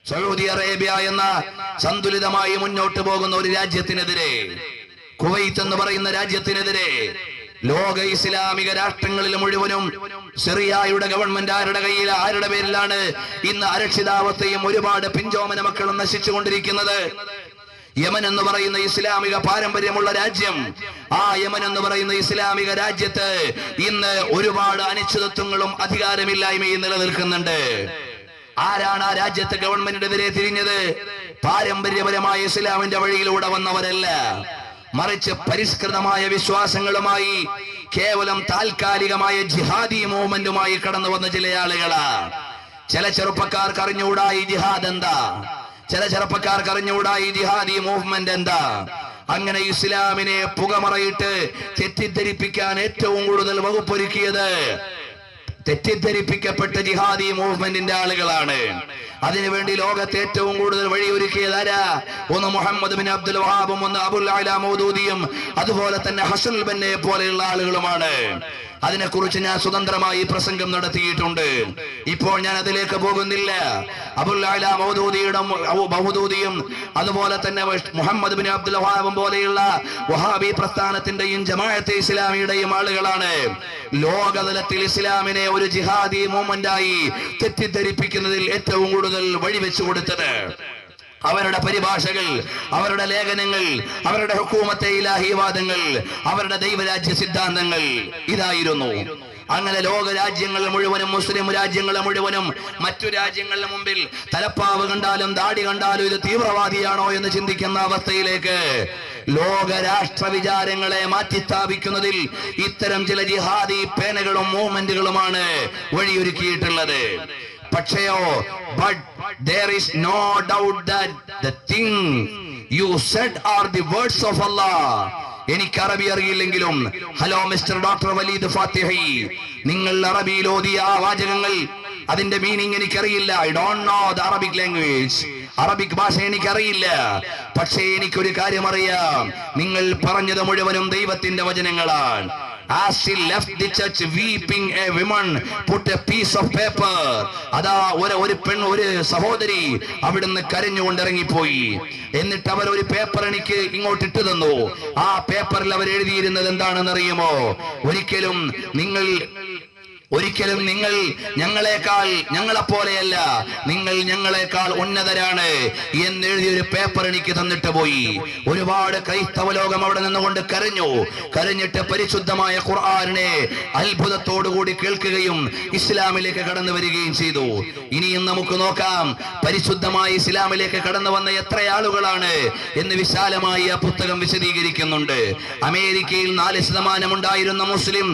Saudi Arabia എന്ന സന്തുലിതമായി മുന്നോട്ട് പോകുന്ന ഒരു രാജ്യത്തിനെതിരെ, കുവൈത്ത് എന്ന് പറയുന്ന രാജ്യത്തിനെതിരെ ലോക ഇസ്ലാമിക രാഷ്ട്രങ്ങളിൽ മുഴുവനും സിറിയയുടെ ഗവൺമെന്റ് ആരുടെ പേരിലാണ് ഇന്ന് അരക്ഷിതാവസ്ഥയും ഒരുപാട് പിഞ്ചോമന മക്കളും നശിച്ചുകൊണ്ടിരിക്കുന്നത്? യമൻ എന്ന് പറയുന്ന ഇസ്ലാമിക പാരമ്പര്യമുള്ള രാജ്യം, ആ യമൻ എന്ന് പറയുന്ന ഇസ്ലാമിക രാജ്യത്ത് ഇന്ന് ഒരുപാട് അനിശ്ചിതത്വങ്ങളും അധികാരമില്ലായ്മയും നിലനിൽക്കുന്നുണ്ട്. ആരാണ് ആ രാജ്യത്തെ ഗവൺമെന്റിനെതിരെ തിരിഞ്ഞത്? പാരമ്പര്യപരമായ ഇസ്ലാമിന്റെ വഴിയിലൂടെ വന്നവരല്ല, മറിച്ച് പരിഷ്കൃതമായ വിശ്വാസങ്ങളുമായി കേവലം താൽക്കാലികമായ ജിഹാദി മൂവ്മെന്റുമായി കടന്നു വന്ന ചില ആളുകളാ. ചില ചെറുപ്പക്കാർക്ക് അറിഞ്ഞുകൂടാ ഈ ജിഹാദ് എന്താ, ചില ചെറുപ്പക്കാർക്ക് അറിഞ്ഞുകൂടാ ഈ ജിഹാദി മൂവ്മെന്റ് എന്താ. അങ്ങനെ ഇസ്ലാമിനെ പുകമറയിട്ട് തെറ്റിദ്ധരിപ്പിക്കാൻ ഏറ്റവും കൂടുതൽ വകുപ്പൊരുക്കിയത് തെറ്റിദ്ധരിപ്പിക്കപ്പെട്ട ജിഹാദി മൂവ്മെന്റിന്റെ ആളുകളാണ്. അതിനുവേണ്ടി ലോകത്തെ ഏറ്റവും കൂടുതൽ വഴിയൊരുക്കിയത് ആരാ? ഒന്ന് മുഹമ്മദ് ബിൻ അബ്ദുൽ വഹാബും, ഒന്ന് അബുൽ അഅ്ല മൗദൂദിയും, അതുപോലെ തന്നെ ഹസൻ ബന്നെ പോലെയുള്ള ആളുകളുമാണ്. അതിനെക്കുറിച്ച് ഞാൻ സ്വതന്ത്രമായി പ്രസംഗം നടത്തിയിട്ടുണ്ട്. ഇപ്പോൾ ഞാൻ അതിലേക്ക് പോകുന്നില്ല. അബുൽ അഅ്ല മൗദൂദിയും അതുപോലെ തന്നെ മുഹമ്മദ് ബിൻ അബ്ദുൽ വഹാബും പോലെയുള്ള വഹാബി പ്രസ്ഥാനത്തിന്റെയും ജമാഅത്തെ ഇസ്ലാമിയുടെയും ആളുകളാണ് ലോകതലത്തിൽ ഇസ്ലാമിനെ ഒരു ജിഹാദി മൂവ്മെന്റായി തെറ്റിദ്ധരിപ്പിക്കുന്നതിൽ ഏറ്റവും കൂടുതൽ വഴിവെച്ചു കൊടുത്തത്. അവരുടെ പരിഭാഷകൾ, അവരുടെ ലേഖനങ്ങൾ, അവരുടെ ഹുക്കൂമത്തെ ഇലാഹിവാദങ്ങൾ, അവരുടെ ദൈവരാജ്യ സിദ്ധാന്തങ്ങൾ ഇതായിരുന്നു. അങ്ങനെ ലോക രാജ്യങ്ങൾ മുഴുവനും, മുസ്ലിം രാജ്യങ്ങൾ മുഴുവനും മറ്റു രാജ്യങ്ങളുടെ മുമ്പിൽ തലപ്പാവ് കണ്ടാലും ദാടി കണ്ടാലും ഇത് തീവ്രവാദിയാണോ എന്ന് ചിന്തിക്കുന്ന അവസ്ഥയിലേക്ക് ലോക രാഷ്ട്ര വിചാരങ്ങളെ മാറ്റിസ്ഥാപിക്കുന്നതിൽ ഇത്തരം ചില ജിഹാദി പേനകളും മൂവ്മെന്റുകളുമാണ് വഴിയൊരുക്കിയിട്ടുള്ളത്. പക്ഷേയോ, but there is no doubt that the thing you said are the words of Allah. എനിക്ക് അറബി അറിയില്ലെങ്കിലും, ഹലോ മിസ്റ്റർ ഡോക്ടർ വലീദ് ഫാത്തിഹി, നിങ്ങൾ അറബിയിൽ ഓതിയ ആ വാചകങ്ങൾ, അതിന്റെ മീനിങ് എനിക്കറിയില്ല. I don't know the Arabic language. Arabic ഭാഷ എനിക്കറിയില്ല. പക്ഷേ എനിക്കൊരു കാര്യം അറിയാം, നിങ്ങൾ പറഞ്ഞത് മുഴുവനും ദൈവത്തിന്റെ വചനങ്ങളാണ്. As she left the church weeping, a woman put a piece of paper. അതാ ഒരു സഹോദരി അവിടുന്ന് കരഞ്ഞുകൊണ്ട് ഇറങ്ങിപ്പോയി. എന്നിട്ട് അവർ ഒരു പേപ്പർ എനിക്ക് ഇങ്ങോട്ട് ഇട്ടു തന്നു. ആ പേപ്പറിൽ അവർ എഴുതിയിരുന്നത് എന്താണെന്ന് അറിയുമോ? ഒരിക്കലും നിങ്ങൾ ഞങ്ങളെപ്പോലെയല്ല, നിങ്ങൾ ഞങ്ങളെക്കാൾ ഉന്നതരാണ് എന്നെഴുതിയൊരു പേപ്പർ എനിക്ക് തന്നിട്ട് പോയി. ഒരുപാട് ക്രൈസ്തവ ലോകം അവിടെ നിന്നുകൊണ്ട് കരഞ്ഞിട്ട് പരിശുദ്ധമായ ഖുർആനിനെ അത്ഭുതത്തോടുകൂടി കേൾക്കുകയും ഇസ്ലാമിലേക്ക് കടന്നു വരികയും ചെയ്തു. ഇനിയും നമുക്ക് നോക്കാം, പരിശുദ്ധമായ ഇസ്ലാമിലേക്ക് കടന്നു വന്ന എത്ര ആളുകളാണ് എന്ന് വിശാലമായി ആ പുസ്തകം വിശദീകരിക്കുന്നുണ്ട്. അമേരിക്കയിൽ 4% ഉണ്ടായിരുന്ന മുസ്ലിം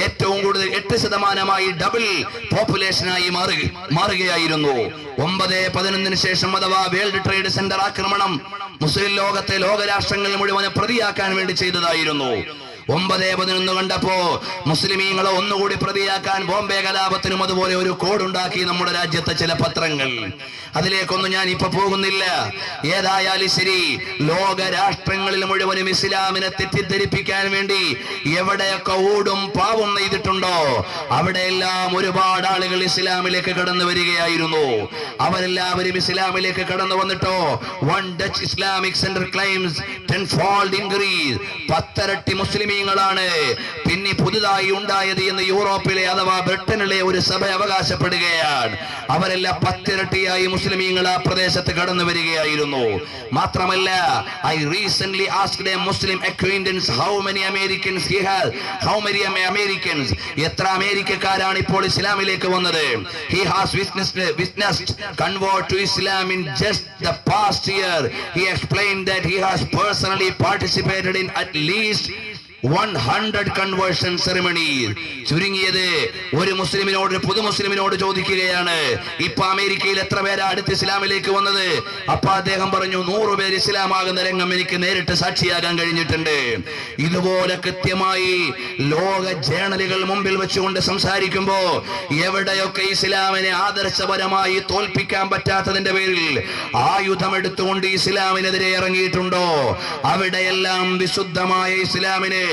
ഏറ്റവും കൂടുതൽ 8% ഡബിൾ പോപ്പുലേഷനായി മാറുകയായിരുന്നു. 9/11 ശേഷം അഥവാ വേൾഡ് ട്രേഡ് സെന്റർ ആക്രമണം മുസ്ലിം ലോകത്തെ ലോകരാഷ്ട്രങ്ങൾ മുഴുവൻ പ്രതിയാക്കാൻ വേണ്ടി ചെയ്തതായിരുന്നു. 9/11 കണ്ടപ്പോ മുസ്ലിമീങ്ങളെ ഒന്നുകൂടി പ്രതിയാക്കാൻ ബോംബെ കലാപത്തിനും അതുപോലെ ഒരു കോഡുണ്ടാക്കി നമ്മുടെ രാജ്യത്തെ ചില പത്രങ്ങൾ. അതിലേക്കൊന്നും ഞാൻ ഇപ്പൊ പോകുന്നില്ല. ഏതായാലും ശരി, ലോക രാഷ്ട്രങ്ങളിൽ മുഴുവനും ഇസ്ലാമിനെ തെറ്റിദ്ധരിപ്പിക്കാൻ വേണ്ടി എവിടെയൊക്കെ ഊടും പാവും നെയ്തിട്ടുണ്ടോ അവിടെയെല്ലാം ഒരുപാട് ആളുകൾ ഇസ്ലാമിലേക്ക് കടന്നു വരികയായിരുന്നു. അവരെല്ലാവരും ഇസ്ലാമിലേക്ക് കടന്നു വന്നിട്ടോ, one Dutch Islamic centre claims 10-fold increase. 10 ഇരട്ടി മുസ്ലിമീങ്ങളാണ് പിന്നെ പുതുതായി ഉണ്ടായത് എന്ന് യൂറോപ്പിലെ അഥവാ ബ്രിട്ടനിലെ ഒരു സഭ അവകാശപ്പെടുകയാണ്. അവരെല്ലാം 10 ഇരട്ടിയായി മുസ്ലിമീങ്ങൾ ആ പ്രദേശത്ത് കടന്നു വരികയായിരുന്നു. മാത്രമല്ല, I recently asked a Muslim acquaintance how many Americans he has, how many Americans, എത്ര അമേരിക്കക്കാരാണ് ഇപ്പോൾ ഇസ്ലാമിലേക്ക് വന്നത്. He has witnessed convert to Islam in just the past year. He explained that he has personally participated in at least 100 conversion ceremonies. ചുരുങ്ങിയത് ഒരു മുസ്ലിമിനോട്, ഒരു പുതു മുസ്ലിമിനോട് ചോദിക്കുകയാണ്, ഇപ്പൊ അമേരിക്കയിൽ എത്ര പേരാ അടുത്ത് ഇസ്ലാമിലേക്ക് വന്നത്? അപ്പൊ അദ്ദേഹം പറഞ്ഞു, 100 പേര് ഇസ്ലാമാകുന്ന രംഗം എനിക്ക് നേരിട്ട് സാക്ഷിയാകാൻ കഴിഞ്ഞിട്ടുണ്ട്. ഇതുപോലെ കൃത്യമായി ലോക ജേണലുകൾ മുമ്പിൽ വെച്ചുകൊണ്ട് സംസാരിക്കുമ്പോ എവിടെയൊക്കെ ഇസ്ലാമിനെ ആദർശപരമായി തോൽപ്പിക്കാൻ പറ്റാത്തതിന്റെ പേരിൽ ആയുധമെടുത്തുകൊണ്ട് ഇസ്ലാമിനെതിരെ ഇറങ്ങിയിട്ടുണ്ടോ അവിടെയെല്ലാം വിശുദ്ധമായ ഇസ്ലാമിനെ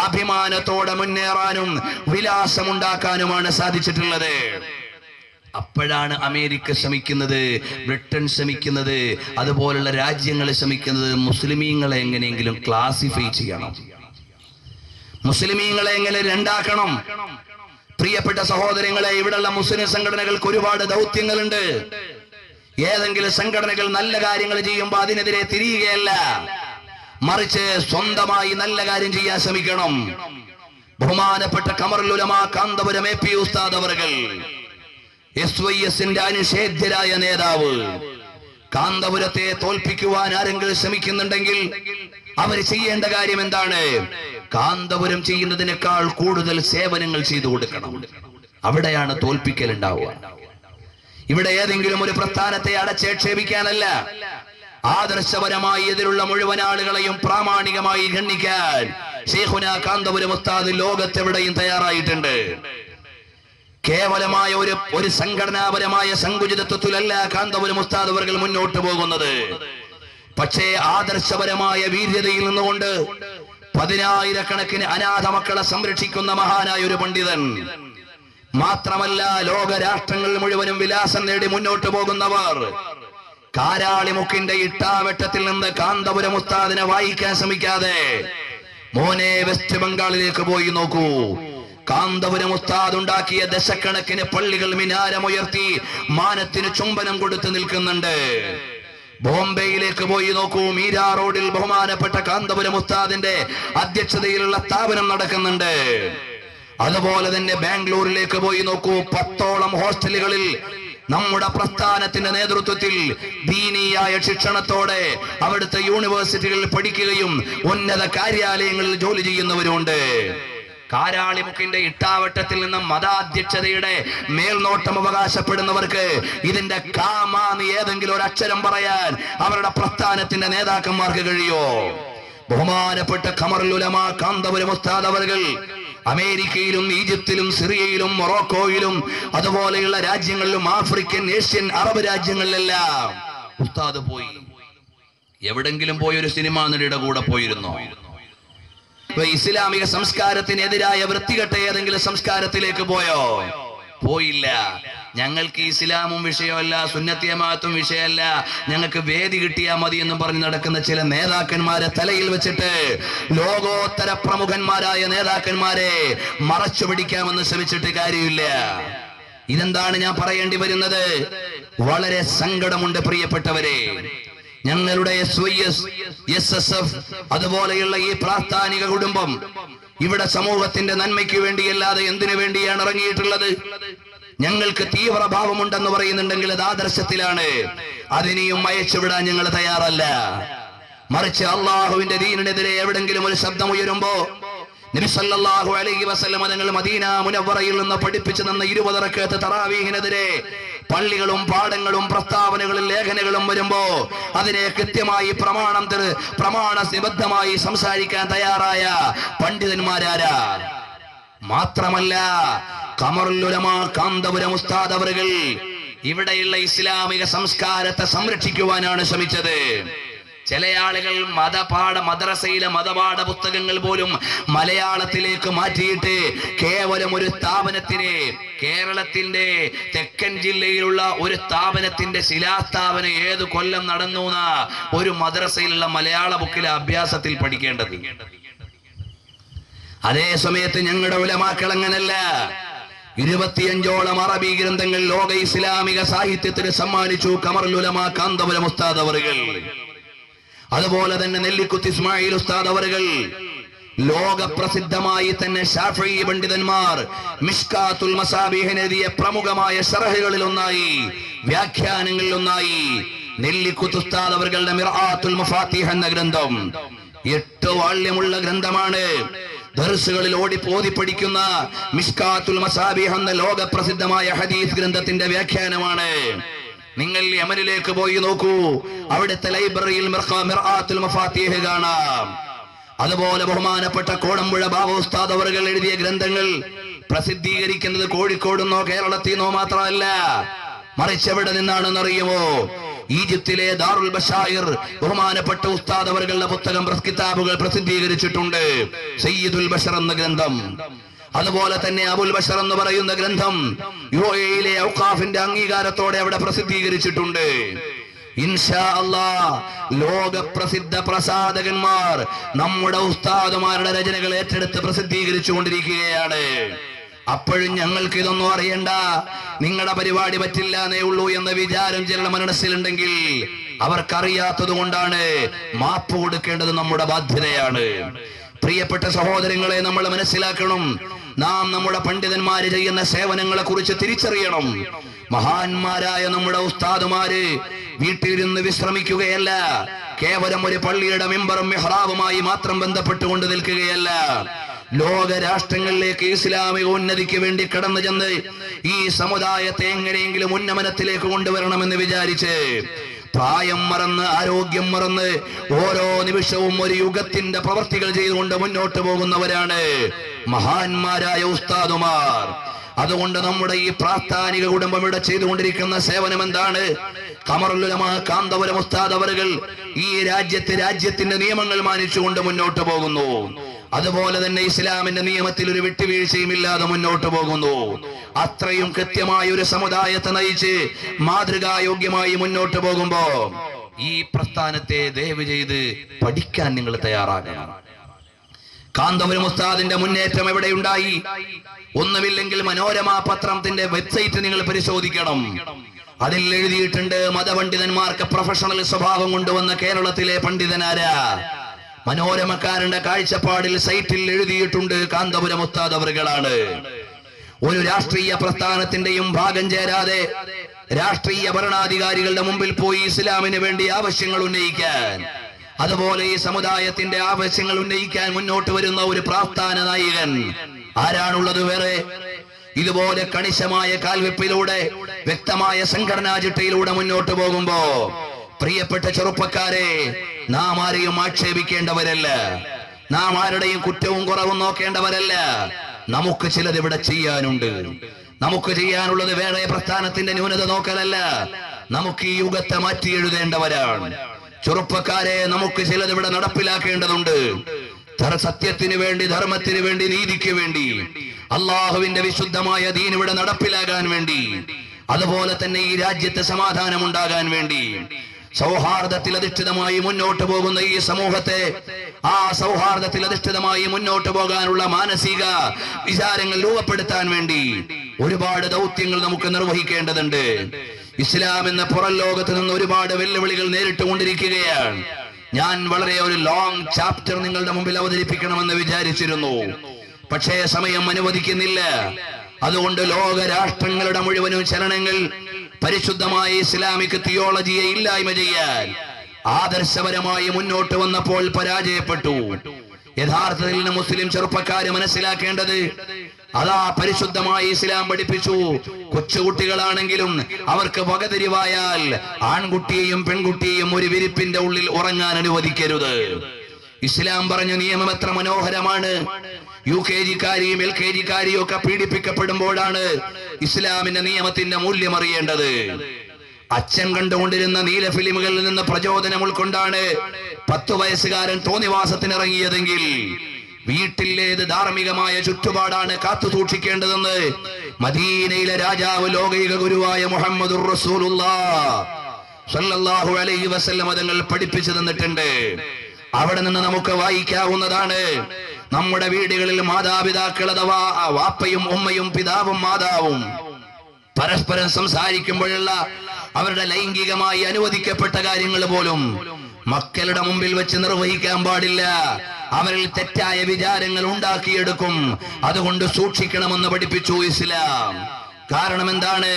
അഭിമാനത്തോടെ മുന്നേറാനും വിലാസമുണ്ടാക്കാനുമാണ് സാധിച്ചിട്ടുള്ളത്. അപ്പോഴാണ് അമേരിക്ക ശ്രമിക്കുന്നത്, ബ്രിട്ടൻ ശ്രമിക്കുന്നത്, അതുപോലുള്ള രാജ്യങ്ങൾ ശ്രമിക്കുന്നത് മുസ്ലിമീങ്ങളെ എങ്ങനെയെങ്കിലും ക്ലാസിഫൈ ചെയ്യണം, മുസ്ലിമീങ്ങളെ എങ്ങനെ രണ്ടാക്കണം. പ്രിയപ്പെട്ട സഹോദരങ്ങളെ, ഇവിടെയുള്ള മുസ്ലിം സംഘടനകൾക്ക് ഒരുപാട് ദൗത്യങ്ങളുണ്ട്. ഏതെങ്കിലും സംഘടനകൾ നല്ല കാര്യങ്ങൾ ചെയ്യുമ്പോൾ അതിനെതിരെ തിരിയുകയല്ല, മറിച്ച് സ്വന്തമായി നല്ല കാര്യം ചെയ്യാൻ ശ്രമിക്കണം. ബഹുമാനപ്പെട്ട ഖമറുൽ ഉലമാ കാന്തപുരം എ പി ഉസ്താദ് അവർകൾ SYSന്റെ അനിഷേധ്യരായ നേതാവ്, കാന്തപുരത്തെ തോൽപ്പിക്കുവാൻ ആരെങ്കിലും ശ്രമിക്കുന്നുണ്ടെങ്കിൽ അവർ ചെയ്യേണ്ട കാര്യം എന്താണ്? കാന്തപുരം ചെയ്യുന്നതിനേക്കാൾ കൂടുതൽ സേവനങ്ങൾ ചെയ്തു കൊടുക്കണം. അവിടെയാണ് തോൽപ്പിക്കൽ ഉണ്ടാവുക. ഇവിടെ ഏതെങ്കിലും ഒരു പ്രസ്ഥാനത്തെ അടച്ചേക്ഷേപിക്കാനല്ല, ആദർശപരമായി എതിരുള്ള മുഴുവൻ ആളുകളെയും പ്രാമാണികമായി ഗണ്ണിക്കാൻ ശൈഖുനാ കാന്തപുരം ഉസ്താദ് ലോകത്തെവിടെയും തയ്യാറായിട്ടുണ്ട്. കേവലമായ ഒരു സംഘടനാപരമായ സങ്കുചിതത്വത്തിലല്ല കാന്തപുരം ഉസ്താദ് അവർ മുന്നോട്ട് പോകുന്നത്. പക്ഷേ ആദർശപരമായ വീര്യതയിൽ നിന്നുകൊണ്ട് 10,000-കണക്കിന് അനാഥ മക്കളെ സംരക്ഷിക്കുന്ന മഹാനായ ഒരു പണ്ഡിതൻ മാത്രമല്ല, ലോകരാഷ്ട്രങ്ങൾ മുഴുവനും വിലാസം നേടി മുന്നോട്ട് പോകുന്നവർ കാരാളിമുക്കിന്റെ ഇട്ടാവെട്ടത്തിൽ നിന്ന് കാന്തപുരം ഉസ്താദിനെ വായിക്കാൻ ശ്രമിക്കാതെ മോനെ വെസ്റ്റ് ബംഗാളിലേക്ക് പോയി നോക്കൂ. കാന്തപുരം ഉസ്താദ് ഉണ്ടാക്കിയ ദശക്കണക്കിന് പള്ളികൾ മിനാരമുയർത്തി മാനത്തിന് ചുംബനം കൊടുത്ത് നിൽക്കുന്നുണ്ട്. ബോംബെയിലേക്ക് പോയി നോക്കൂ, മീരാ റോഡിൽ ബഹുമാനപ്പെട്ട കാന്തപുരം ഉസ്താദിന്റെ അധ്യക്ഷതയിലുള്ള സ്ഥാപനം നടക്കുന്നുണ്ട്. അതുപോലെ തന്നെ ബാംഗ്ലൂരിലേക്ക് പോയി നോക്കൂ, 10ഓളം ഹോസ്റ്റലുകളിൽ നമ്മുടെ പ്രസ്ഥാനത്തിന്റെ നേതൃത്വത്തിൽ ദീനീയായ ശിക്ഷണത്തോടെ അവിടുത്തെ യൂണിവേഴ്സിറ്റികളിൽ പഠിക്കുകയും ഉന്നത കാര്യാലയങ്ങളിൽ ജോലി ചെയ്യുന്നവരുണ്ട്. കാരാളിമുക്കിന്റെ ഇട്ടാവട്ടത്തിൽ നിന്നും മതാധ്യക്ഷതയുടെ മേൽനോട്ടം അവകാശപ്പെടുന്നവർക്ക് ഇതിന്റെ കാമാന്ന് ഏതെങ്കിലും ഒരു അക്ഷരം പറയാൻ അവരുടെ പ്രസ്ഥാനത്തിന്റെ നേതാക്കന്മാർക്ക് കഴിയോ? ബഹുമാനപ്പെട്ട ഖമറുൽ ഉലമാ കാന്തപുരം ഉസ്താദ് അവർകൾ അമേരിക്കയിലും ഈജിപ്തിലും സിറിയയിലും മൊറോക്കോയിലും അതുപോലെയുള്ള രാജ്യങ്ങളിലും ആഫ്രിക്കൻ, ഏഷ്യൻ, അറബ് രാജ്യങ്ങളിലെല്ലാം ഉസ്താദ് പോയി. എവിടെങ്കിലും പോയി ഒരു സിനിമാ നടിയുടെ കൂടെ പോയിരുന്നോ? ഇസ്ലാമിക സംസ്കാരത്തിനെതിരായ വൃത്തികെട്ട ഏതെങ്കിലും സംസ്കാരത്തിലേക്ക് പോയോ? പോയില്ല. ഞങ്ങൾക്ക് ഇസ്ലാമും വിഷയമല്ല, സുന്നത്ത് ജമാഅത്തും വിഷയമല്ല, ഞങ്ങൾക്ക് വേദി കിട്ടിയാൽ മതി എന്ന് പറഞ്ഞ് നടക്കുന്ന ചില നേതാക്കന്മാരെ തലയിൽ വെച്ചിട്ട് ലോകോത്തര പ്രമുഖന്മാരായ നേതാക്കന്മാരെ മറച്ചു പിടിക്കാമെന്ന് ശ്രമിച്ചിട്ട് കാര്യമില്ല. ഇതെന്താണ് ഞാൻ പറയേണ്ടി വരുന്നത്? വളരെ സങ്കടമുണ്ട് പ്രിയപ്പെട്ടവരെ. ഞങ്ങളുടെ SYS, SSF അതുപോലെയുള്ള ഈ പ്രാസ്ഥാനിക കുടുംബം ഇവിടെ സമൂഹത്തിന്റെ നന്മയ്ക്ക് വേണ്ടിയല്ലാതെ എന്തിനു വേണ്ടിയാണ് ഇറങ്ങിയിട്ടുള്ളത്? ഞങ്ങൾക്ക് തീവ്രഭാവമുണ്ടെന്ന് പറയുന്നുണ്ടെങ്കിൽ അത് ആദർശത്തിലാണ്. അതിനെയും അയച്ചുവിടാൻ ഞങ്ങൾ തയ്യാറല്ല. മറിച്ച് അള്ളാഹുവിന്റെ ദീനിനെതിരെ എവിടെങ്കിലും ഒരു ശബ്ദം ഉയരുമ്പോ നബി സല്ലല്ലാഹു അലൈഹി വസല്ലം തങ്ങൾ മദീന മുനവ്വറയിൽ നിന്ന് പഠിപ്പിച്ചു തന്ന 20 റക്അത്ത് തറാവീഹിനെതിരെ പള്ളികളും പാടങ്ങളും പ്രസ്താവനകളും ലേഖനങ്ങളും വരുമ്പോ അതിനെ കൃത്യമായി പ്രമാണബദ്ധമായി സംസാരിക്കാൻ തയ്യാറായ പണ്ഡിതന്മാരാരാ? മാത്രമല്ല ഖമറുൽ ഉലമാ കാന്തപുരം ഉസ്താദ് അവர்கள் ഇവിടെയുള്ള ഇസ്ലാമിക സംസ്കാരത്തെ സംരക്ഷിക്കുവാനാണ് ശ്രമിച്ചത്. ചില ആളുകൾ മദ്രസയിലെ മതപാഠ പുസ്തകങ്ങൾ പോലും മലയാളത്തിലേക്ക് മാറ്റിയിട്ട് കേവലം ഒരു സ്ഥാപനത്തിന്, കേരളത്തിന്റെ തെക്കൻ ജില്ലയിലുള്ള ഒരു സ്ഥാപനത്തിന്റെ ശിലാസ്ഥാപനം ഏത് കൊല്ലം നടന്നു എന്ന ഒരു മദ്രസയിലുള്ള മലയാള ബുക്കിലെ അഭ്യാസത്തിൽ പഠിക്കേണ്ടത്. അതേ സമയത്ത് ഞങ്ങളുടെ ഉലമാക്കൾ അങ്ങനല്ല. 25ഓളം അറബി ഗ്രന്ഥങ്ങൾ ലോക ഇസ്ലാമിക സാഹിത്യത്തിന് സമ്മാനിച്ചു ഖമറുൽ ഉലമാ കാന്തപുരം ഉസ്താദ് അവர்கள். അതുപോലെ തന്നെ നെല്ലിക്കുത്ത് ഇസ്മായിൽ ഉസ്താദ് അവர்கள் ലോകപ്രസിദ്ധമായി തന്നെ ശാഫിഈ പണ്ഡിതന്മാർ മിഷ്കാത്തുൽ മസാബീഹിന് എഴുതിയ പ്രമുഖമായ ശറഹുകളിൽ ഒന്നായി, വ്യാഖ്യാനങ്ങളിൽ ഒന്നായി നെല്ലിക്കുത്ത് ഉസ്താദ് അവരുടെ മിർആത്തുൽ മഫാത്തിഹ് എന്ന ഗ്രന്ഥം 8 വാള്യമുള്ള ഗ്രന്ഥമാണ്. ദർസുകളിൽ ഓതി പഠിക്കുന്ന മിഷ്കാത്തുൽ മസാബീഹ് എന്ന ലോകപ്രസിദ്ധമായ ഹദീസ് ഗ്രന്ഥത്തിന്റെ വ്യാഖ്യാനമാണ്. നിങ്ങൾ യമനിലേക്ക് പോയി നോക്കൂ, അവിടുത്തെ ലൈബ്രറിയിൽ മിർആത്തുൽ മഫാത്തിഹ് കാണാം. അതുപോലെ ബഹുമാനപ്പെട്ട കോടമ്പുഴ ബാബു ഉസ്താദ് അവர்கள் എഴുതിയ ഗ്രന്ഥങ്ങൾ പ്രസിദ്ധീകരിക്കുന്നത് കോഴിക്കോടുന്നോ കേരളത്തിന്നോ മാത്രമല്ല, മറിച്ച് എവിടെ നിന്നാണെന്ന് അറിയുമോ? ഈജിപ്തിലെ ദാറുൽ ബശായിർ ബഹുമാനപ്പെട്ട ഉസ്താദ് അവരുടെ പുസ്തകം കിതാബുകൾ പ്രസിദ്ധീകരിച്ചിട്ടുണ്ട്. സയ്യിദുൽ ബശർ എന്ന ഗ്രന്ഥം. അതുപോലെ തന്നെ അബുൽ ബഷർ എന്ന് പറയുന്ന ഗ്രന്ഥം യുഎഇയിലെ ഔഖാഫിന്റെ അംഗീകാരത്തോടെ അവിടെ പ്രസിദ്ധീകരിച്ചിട്ടുണ്ട്. ഇൻഷാ അല്ലാഹ് ലോക പ്രസിദ്ധ പ്രസാധകന്മാർ നമ്മുടെ ഉസ്താദുമാരുടെ രചനകൾ ഏറ്റെടുത്ത് പ്രസിദ്ധീകരിച്ചു കൊണ്ടിരിക്കുകയാണ്. അപ്പോഴും ഞങ്ങൾക്ക് ഇതൊന്നും അറിയണ്ട, നിങ്ങളുടെ പരിപാടി പറ്റില്ല എന്നേ ഉള്ളൂ എന്ന വിചാരം ചില മനസ്സിലുണ്ടെങ്കിൽ അവർക്കറിയാത്തത് കൊണ്ടാണ്. മാപ്പ് കൊടുക്കേണ്ടത് നമ്മുടെ ബാധ്യതയാണ്. പ്രിയപ്പെട്ട സഹോദരങ്ങളെ, നമ്മൾ മനസ്സിലാക്കണം, നാം നമ്മുടെ പണ്ഡിതന്മാര് ചെയ്യുന്ന സേവനങ്ങളെ കുറിച്ച് തിരിച്ചറിയണം. മഹാന്മാരായ നമ്മുടെ ഉസ്താദുമാര് വീട്ടിലിരുന്ന് വിശ്രമിക്കുകയല്ല, കേവലം ഒരു പള്ളിയുടെ മിമ്പറും മിഹ്റാബുമായി മാത്രം ബന്ധപ്പെട്ടുകൊണ്ട് നിൽക്കുകയല്ല. ലോക രാഷ്ട്രങ്ങളിലേക്ക് ഇസ്ലാമിക ഉന്നതിക്ക് വേണ്ടി കടന്നു ചെന്ന് ഈ സമുദായത്തെ എങ്ങനെയെങ്കിലും ഉന്നമനത്തിലേക്ക് കൊണ്ടുവരണമെന്ന് വിചാരിച്ച് പ്രായം മറന്ന് ആരോഗ്യം മറന്ന് ഓരോ നിമിഷവും ഒരു യുഗത്തിന്റെ പ്രവർത്തികൾ ചെയ്തുകൊണ്ട് മുന്നോട്ട് പോകുന്നവരാണ് മഹാന്മാരായ ഉസ്താദുമാർ. അതുകൊണ്ട് നമ്മുടെ ഈ പ്രാസ്ഥാനിക കുടുംബം ഇവിടെ ചെയ്തുകൊണ്ടിരിക്കുന്ന സേവനം എന്താണ്? ഖമറുൽ ഉലമ കാന്തപുരം ഉസ്താദ് അവറുകൾ ഈ രാജ്യത്തിന്റെ നിയമങ്ങൾ മാനിച്ചുകൊണ്ട് മുന്നോട്ട് പോകുന്നു. അതുപോലെ തന്നെ ഇസ്ലാമിന്റെ നിയമത്തിൽ ഒരു വിട്ടുവീഴ്ചയും ഇല്ലാതെ മുന്നോട്ട് പോകുന്നു. അത്രയും കൃത്യമായ ഒരു സമുദായത്തെ നയിച്ച് മാതൃകായോഗ്യമായി മുന്നോട്ട് പോകുമ്പോ ഈ പ്രസ്ഥാനത്തെ ദയവ് ചെയ്ത് പഠിക്കാൻ നിങ്ങൾ തയ്യാറാകണം. കാന്തപുരം ഉസ്താദിന്റെ മുന്നേറ്റം എവിടെയുണ്ടായി? ഒന്നുമില്ലെങ്കിൽ മനോരമ പത്രത്തിന്റെ വെബ്സൈറ്റ് നിങ്ങൾ പരിശോധിക്കണം. അതിൽ എഴുതിയിട്ടുണ്ട്, മതപണ്ഡിതന്മാർക്ക് പ്രൊഫഷണൽ സ്വഭാവം കൊണ്ടുവന്ന കേരളത്തിലെ പണ്ഡിതനാരാ? മനോരമക്കാരന്റെ കാഴ്ചപ്പാടിൽ സൈറ്റിൽ എഴുതിയിട്ടുണ്ട്, കാന്തപുരം ഉസ്താദ് അവറുകളാണ്. ഒരു രാഷ്ട്രീയ പ്രസ്ഥാനത്തിന്റെയും ഭാഗം ചേരാതെ രാഷ്ട്രീയ ഭരണാധികാരികളുടെ മുമ്പിൽ പോയി ഇസ്ലാമിന് വേണ്ടി ആവശ്യങ്ങൾ ഉന്നയിക്കാൻ, അതുപോലെ ഈ സമുദായത്തിന്റെ ആവശ്യങ്ങൾ ഉന്നയിക്കാൻ മുന്നോട്ട് വരുന്ന ഒരു പ്രാസ്ഥാന നായകൻ ആരാണുള്ളത് വേറെ? ഇതുപോലെ കണിശമായ കാൽവെപ്പിലൂടെ വ്യക്തമായ സംഘടനാ ചിട്ടയിലൂടെ മുന്നോട്ട് പോകുമ്പോ പ്രിയപ്പെട്ട ചെറുപ്പക്കാരെ, നാം ആരെയും ആക്ഷേപിക്കേണ്ടവരല്ല, നാം ആരുടെയും കുറ്റവും കുറവും നോക്കേണ്ടവരല്ല. നമുക്ക് ചിലത് ഇവിടെ ചെയ്യാനുണ്ട്. നമുക്ക് ചെയ്യാനുള്ളത് വേറെ പ്രസ്ഥാനത്തിന്റെ ന്യൂനത നോക്കലല്ല, നമുക്ക് ഈ യുഗത്തെ മാറ്റി എഴുതേണ്ടവരാണ്. ചെറുപ്പക്കാരെ, നമുക്ക് ചിലത് ഇവിടെ നടപ്പിലാക്കേണ്ടതുണ്ട്. സത്യത്തിന് വേണ്ടി, ധർമ്മത്തിന് വേണ്ടി, നീതിക്ക് വേണ്ടി, അള്ളാഹുവിന്റെ വിശുദ്ധമായ ദീൻ ഇവിടെ നടപ്പിലാകാൻ വേണ്ടി, അതുപോലെ തന്നെ ഈ രാജ്യത്ത് സമാധാനം ഉണ്ടാകാൻ വേണ്ടി, സൗഹാർദ്ദത്തിൽ അധിഷ്ഠിതമായി മുന്നോട്ട് പോകുന്ന ഈ സമൂഹത്തെ ആ സൗഹാർദ്ദത്തിൽ അധിഷ്ഠിതമായി മുന്നോട്ട് പോകാനുള്ള മാനസിക വിചാരങ്ങൾ രൂപപ്പെടുത്താൻ വേണ്ടി ഒരുപാട് ദൗത്യങ്ങൾ നമുക്ക് നിർവഹിക്കേണ്ടതുണ്ട്. ഇസ്ലാം എന്ന പുറം ലോകത്ത് നിന്ന് ഒരുപാട് വെല്ലുവിളികൾ നേരിട്ടുകൊണ്ടിരിക്കുകയാണ്. ഞാൻ വളരെ ഒരു ലോങ് ചാപ്റ്റർ നിങ്ങളുടെ മുമ്പിൽ അവതരിപ്പിക്കണമെന്ന് വിചാരിച്ചിരുന്നു, പക്ഷേ സമയം അനുവദിക്കുന്നില്ല. അതുകൊണ്ട് ലോക രാഷ്ട്രങ്ങളുടെ മുഴുവനും ചലനങ്ങൾ പരിശുദ്ധമായ ഇസ്ലാമിക് തിയോളജിയെ ഇല്ലായ്മ ചെയ്യാൻ ആദർശപരമായി മുന്നോട്ട് വന്നപ്പോൾ പരാജയപ്പെട്ടു. യഥാർത്ഥത്തിൽ മുസ്ലിം ചെറുപ്പക്കാര് മനസ്സിലാക്കേണ്ടത് അതാ പരിശുദ്ധമായ ഇസ്ലാം പഠിപ്പിച്ചു, കൊച്ചുകുട്ടികളാണെങ്കിലും അവർക്ക് വകതിരിവായാൽ ആൺകുട്ടിയെയും പെൺകുട്ടിയെയും ഒരു വിരിപ്പിന്റെ ഉള്ളിൽ ഉറങ്ങാൻ അനുവദിക്കരുത്. ഇസ്ലാം പറഞ്ഞ നിയമം എത്ര മനോഹരമാണ്. UKG-കാരിയും LKG-കാരിയും ഒക്കെ പീഡിപ്പിക്കപ്പെടുമ്പോഴാണ് ഇസ്ലാമിന്റെ നിയമത്തിന്റെ മൂല്യം അറിയേണ്ടത്. അച്ഛൻ കണ്ടുകൊണ്ടിരുന്ന നീല ഫിലിമുകളിൽ നിന്ന് പ്രചോദനം ഉൾക്കൊണ്ടാണ് 10 വയസ്സുകാരൻ തോന്നിവാസത്തിനിറങ്ങിയതെങ്കിൽ വീട്ടിലേത് ധാർമ്മികമായ ചുറ്റുപാടാണ് കാത്തു സൂക്ഷിക്കേണ്ടതെന്ന് മദീനയിലെ രാജാവ് ലോകൈക ഗുരുവായ മുഹമ്മദുർ റസൂലുള്ളാഹ് സ്വല്ലല്ലാഹു അലൈഹി വസല്ലം തങ്ങൾ പഠിപ്പിച്ചു തന്നിട്ടുണ്ട്. അവിടെ നിന്ന് നമുക്ക് വായിക്കാവുന്നതാണ്. നമ്മുടെ വീടുകളിൽ മാതാപിതാക്കൾ അഥവാ വാപ്പയും ഉമ്മയും പിതാവും മാതാവും പരസ്പരം സംസാരിക്കുമ്പോഴുള്ള അവരുടെ ലൈംഗികമായി അനുവദിക്കപ്പെട്ട കാര്യങ്ങൾ പോലും മക്കളുടെ മുമ്പിൽ വെച്ച് നിർവഹിക്കാൻ പാടില്ല. അവരിൽ തെറ്റായ വിചാരങ്ങൾ ഉണ്ടാക്കിയെടുക്കും. അതുകൊണ്ട് സൂക്ഷിക്കണമെന്ന് പഠിപ്പിച്ചു ഇസ്ലാം. കാരണം എന്താണ്?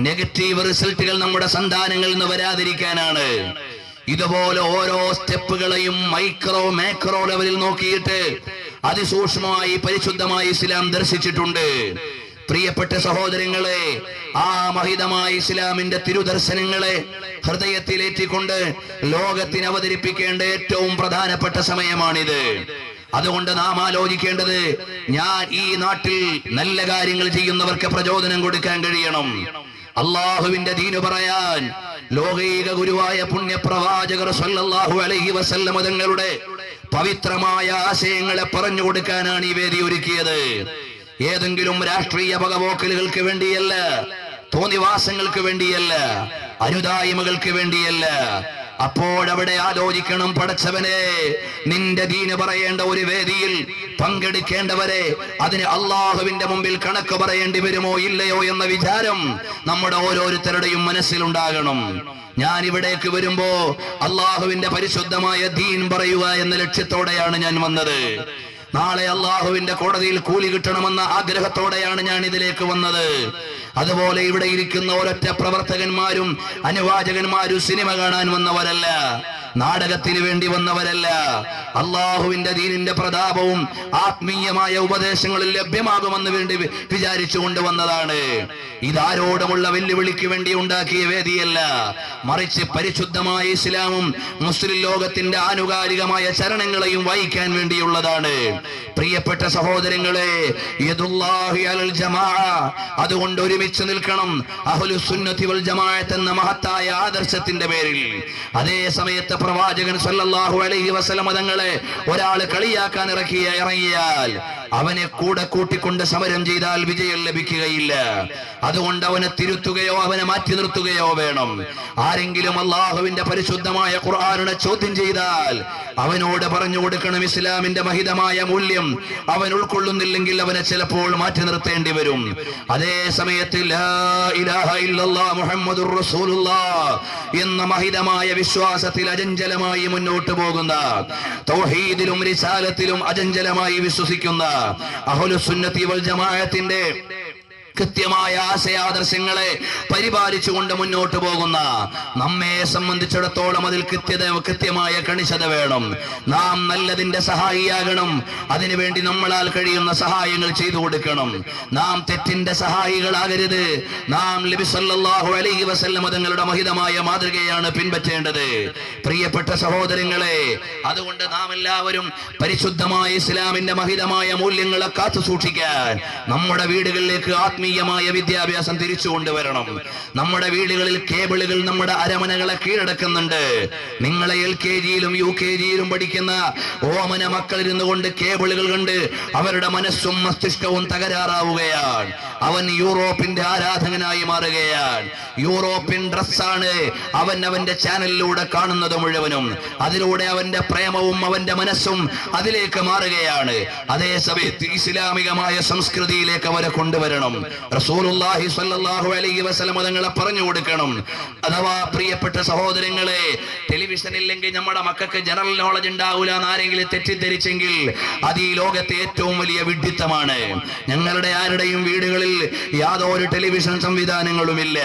നെഗറ്റീവ് റിസൾട്ടുകൾ നമ്മുടെ സന്താനങ്ങളിൽ നിന്ന് വരാതിരിക്കാനാണ്. ഇതുപോലെ ഓരോ സ്റ്റെപ്പുകളെയും മൈക്രോ മാക്രോ ലെവലിൽ നോക്കിയിട്ട് അതിസൂക്ഷ്മമായി പരിശുദ്ധമായി ഇസ്ലാം ദർശിച്ചിട്ടുണ്ട്. പ്രിയപ്പെട്ട സഹോദരങ്ങളെ, ആ മഹിതമായ ഇസ്ലാമിന്റെ തിരുദർശനങ്ങളെ ഹൃദയത്തിലേറ്റിക്കൊണ്ട് ലോകത്തിന് അവതരിപ്പിക്കേണ്ട ഏറ്റവും പ്രധാനപ്പെട്ട സമയമാണിത്. അതുകൊണ്ട് നാം ആലോചിക്കേണ്ടത്, ഞാൻ ഈ നാട്ടിൽ നല്ല കാര്യങ്ങൾ ചെയ്യുന്നവർക്ക് പ്രചോദനം കൊടുക്കാൻ കഴിയണം. അള്ളാഹുവിന്റെ ദീന് പറയാൻ ലോകൈക ഗുരുവായ പുണ്യപ്രവാചകർ സ്വല്ലല്ലാഹു അലൈഹി വസല്ലം തങ്ങളുടെ പവിത്രമായ ആശയങ്ങളെ പറഞ്ഞു കൊടുക്കാനാണ് ഈ വേദി ഒരുക്കിയത്. ഏതെങ്കിലും രാഷ്ട്രീയ പകപോക്കലുകൾക്ക് വേണ്ടിയല്ല, തോന്നിവാസങ്ങൾക്ക് വേണ്ടിയല്ല, അനുദായ്മകൾക്ക് വേണ്ടിയല്ല. അപ്പോഴവിടെ ആലോചിക്കണം, പടച്ചവനെ, നിന്റെ ദീന് പറയേണ്ട ഒരു വേദിയിൽ പങ്കെടുക്കേണ്ടവരെ അതിന് അള്ളാഹുവിന്റെ മുമ്പിൽ കണക്ക് പറയേണ്ടി വരുമോ ഇല്ലയോ എന്ന വിചാരം നമ്മുടെ ഓരോരുത്തരുടെയും മനസ്സിലുണ്ടാകണം. ഞാൻ ഇവിടേക്ക് വരുമ്പോ അള്ളാഹുവിന്റെ പരിശുദ്ധമായ ദീൻ പറയുക എന്ന ലക്ഷ്യത്തോടെയാണ് ഞാൻ വന്നത്. നാളെ അള്ളാഹുവിന്റെ കോടതിയിൽ കൂലി കിട്ടണമെന്ന ആഗ്രഹത്തോടെയാണ് ഞാൻ ഇതിലേക്ക് വന്നത്. അതുപോലെ ഇവിടെ ഇരിക്കുന്ന ഒരൊറ്റ പ്രവർത്തകന്മാരും അനുവാചകന്മാരും സിനിമ കാണാൻ വന്നവരല്ല, നാടകത്തിന് വേണ്ടി വന്നവരല്ല. അള്ളാഹുവിന്റെ ദീനിന്റെ പ്രതാപവും ആത്മീയമായ ഉപദേശങ്ങളിൽ ലഭ്യമാകുമെന്ന് വേണ്ടി വിചാരിച്ചു കൊണ്ടുവന്നതാണ്. ഇതാരോടുമുള്ള വെല്ലുവിളിക്ക് വേണ്ടി ഉണ്ടാക്കിയ വേദിയല്ല, മറിച്ച് പരിശുദ്ധമായ ഇസ്ലാമും മുസ്ലിം ലോകത്തിന്റെ ആനുകാലികമായ ചരണങ്ങളെയും വഹിക്കാൻ വേണ്ടിയുള്ളതാണ്. പ്രിയപ്പെട്ട സഹോദരങ്ങളെ, യദുല്ലാഹി അലൽ ജമാഅ, അതുകൊണ്ട് ഒരുമിച്ച് നിൽക്കണം അഹ്ലുസ് സുന്നത്തി വൽ ജമാഅത്ത് എന്ന മഹത്തായ ആദർശത്തിന്റെ പേരിൽ. അതേ സമയത്ത് പ്രവാചകൻ സല്ലല്ലാഹു അലൈഹി വസല്ലം തങ്ങളെ ഒരാൾ കളിയാക്കാൻ ഇറങ്ങിയാൽ അവനെ കൂടെ കൂട്ടിക്കൊണ്ട് സമരം ചെയ്താൽ വിജയം ലഭിക്കുകയില്ല. അതുകൊണ്ട് അവനെ തിരുത്തുകയോ അവനെ മാറ്റി നിർത്തുകയോ വേണം. ആരെങ്കിലും അള്ളാഹുവിന്റെ പരിശുദ്ധമായ ഖുർആനിനെ ചോദ്യം ചെയ്താൽ അവനോട് പറഞ്ഞു കൊടുക്കണം ഇസ്ലാമിന്റെ മഹിതമായ മൂല്യം. അവൻ ഉൾക്കൊള്ളുന്നില്ലെങ്കിൽ അവനെ ചിലപ്പോൾ മാറ്റി നിർത്തേണ്ടി വരും. അതേ സമയത്ത് ലാ ഇലാഹ ഇല്ലല്ലാഹ് മുഹമ്മദുർ റസൂലുള്ളാഹ് എന്ന മഹിതമായ വിശ്വാസത്തിൽ അചഞ്ചലമായി മുന്നോട്ട് പോകുന്ന, തൗഹീദിലും റിസാലത്തിലും അചഞ്ചലമായി വിശ്വസിക്കുന്ന അഹ്ലുസ് സുന്നത്തി വൽ ജമാഅത്തിന്റെ കൃത്യമായ ആശയാദർശങ്ങളെ പരിപാലിച്ചുകൊണ്ട് മുന്നോട്ട് പോകുന്ന നമ്മെ സംബന്ധിച്ചിടത്തോളം അതിൽ കൃത്യമായ കണിശത വേണം. നാം നല്ലതിന്റെ സഹായിയാകണം. അതിനുവേണ്ടി നമ്മളാൽ കഴിയുന്ന സഹായങ്ങൾ ചെയ്തു കൊടുക്കണം. നാം തെറ്റിന്റെ സഹായികളാകരുത്. നാം നബി സല്ലല്ലാഹു അലൈഹി വസല്ലം തങ്ങളുടെ മഹിതമായ മാതൃകയാണ് പിൻപറ്റേണ്ടത്. പ്രിയപ്പെട്ട സഹോദരങ്ങളെ, അതുകൊണ്ട് നാം എല്ലാവരും പരിശുദ്ധമായ ഇസ്ലാമിന്റെ മഹിതമായ മൂല്യങ്ങളെ കാത്തു സൂക്ഷിക്കാൻ നമ്മുടെ വീടുകളിലേക്ക് ആത്മീയമായ വിദ്യാഭ്യാസം തിരിച്ചു കൊണ്ടുവരണം. നമ്മുടെ വീടുകളിൽ കേബിളുകൾ നമ്മുടെ അരമനകളെ കീഴടക്കുന്നുണ്ട്. നിങ്ങളെ LKG-യിലും UKG-യിലും പഠിക്കുന്ന ഓമന മക്കൾ ഇരുന്നു കൊണ്ട് കേബിളുകൾ കണ്ട് അവരുടെ മനസ്സും മസ്തിഷ്കവും തകരാറാവുകയാണ്. അവൻ യൂറോപ്പിന്റെ ആരാധകനായി മാറുകയാണ്. യൂറോപ്യൻ ഡ്രസ്സാണ് അവന്റെ ചാനലിലൂടെ കാണുന്നത് മുഴുവനും. അതിലൂടെ അവന്റെ പ്രേമവും അവന്റെ മനസ്സും അതിലേക്ക് മാറുകയാണ്. അതേ സമയത്ത് ഇസ്ലാമികമായ സംസ്കൃതിയിലേക്ക് അവരെ കൊണ്ടുവരണം. റസൂലുള്ളാഹി സ്വല്ലല്ലാഹു അലൈഹി വസല്ലം തങ്ങളെ പറഞ്ഞു കൊടുക്കണം. അഥവാ പ്രിയപ്പെട്ട സഹോദരങ്ങളെ, ടെലിവിഷൻ ഇല്ലെങ്കിൽ നമ്മുടെ മക്കൾക്ക് ജനറൽ നോളജ് ഉണ്ടാവില്ല എന്ന് ആരെങ്കിലും തെറ്റിദ്ധരിച്ചെങ്കിൽ അത് ഈ ലോകത്തെ ഏറ്റവും വലിയ വിഡ്ഢിത്തമാണ്. ഞങ്ങളുടെ ആരുടെയും വീടുകളിൽ യാതൊരു ടെലിവിഷൻ സംവിധാനങ്ങളുമില്ല.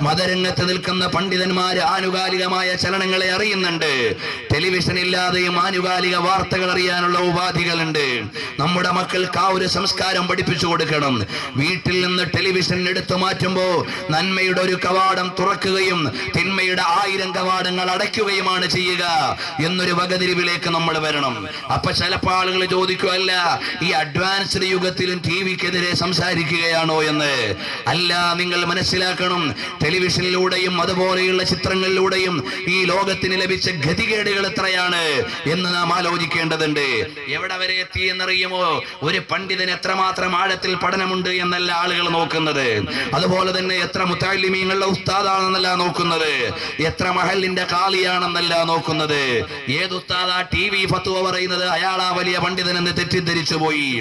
മതരംഗത്ത് നിൽക്കുന്ന പണ്ഡിതന്മാർ ആനുകാലികമായ ചലനങ്ങളെ അറിയുന്നുണ്ട്. ടെലിവിഷൻ ഇല്ലാതെയും ആനുകാലിക വാർത്തകൾ അറിയാനുള്ള ഉപാധികളുണ്ട്. നമ്മുടെ മക്കൾക്ക് ആ ഒരു സംസ്കാരം പഠിപ്പിച്ചു കൊടുക്കണം. വീട്ടിൽ നിന്ന് ടെലിവിഷൻ എടുത്തു മാറ്റുമ്പോ നന്മയുടെ ഒരു കവാടം തുറക്കുകയും തിന്മയുടെ 1000 കവാടങ്ങൾ അടയ്ക്കുകയുമാണ് ചെയ്യുക എന്നൊരു വകതിരിവിലേക്ക് നമ്മൾ വരണം. അപ്പൊ ചിലപ്പോൾ ആളുകൾ ചോദിക്കുമല്ല, ഈ അഡ്വാൻസ്ഡ് യുഗത്തിലും TVക്കെതിരെ സംസാരിക്കുകയാണോ എന്ന്. അല്ല, നിങ്ങൾ മനസ്സിലാക്കണം, ടെലിവിഷനിലൂടെയും അതുപോലെയുള്ള ചിത്രങ്ങളിലൂടെയും ഈ ലോകത്തിന് ലഭിച്ച ഗതികേടുകൾ എത്രയാണ് എന്ന് നാം ആലോചിക്കേണ്ടതുണ്ട്. എവിടെ വരെ എത്തി എന്നറിയുമോ? ഒരു പണ്ഡിതന് എത്രമാത്രം ആഴത്തിൽ പഠനമുണ്ട് എന്നല്ല ആളുകൾ നോക്കുന്നത്. അതുപോലെ തന്നെ എത്ര മുത്തഅല്ലിമീങ്ങളുടെ ഉസ്താദാണെന്നല്ല നോക്കുന്നത്, എത്ര മഹലിന്റെ കാളിയാണെന്നല്ല നോക്കുന്നത്. ഏത് ഉസ്താദാ TV ഫത്വ പറയുന്നത് അയാളാ വലിയ പണ്ഡിതനെന്ന് തെറ്റിദ്ധരിച്ചു പോയി.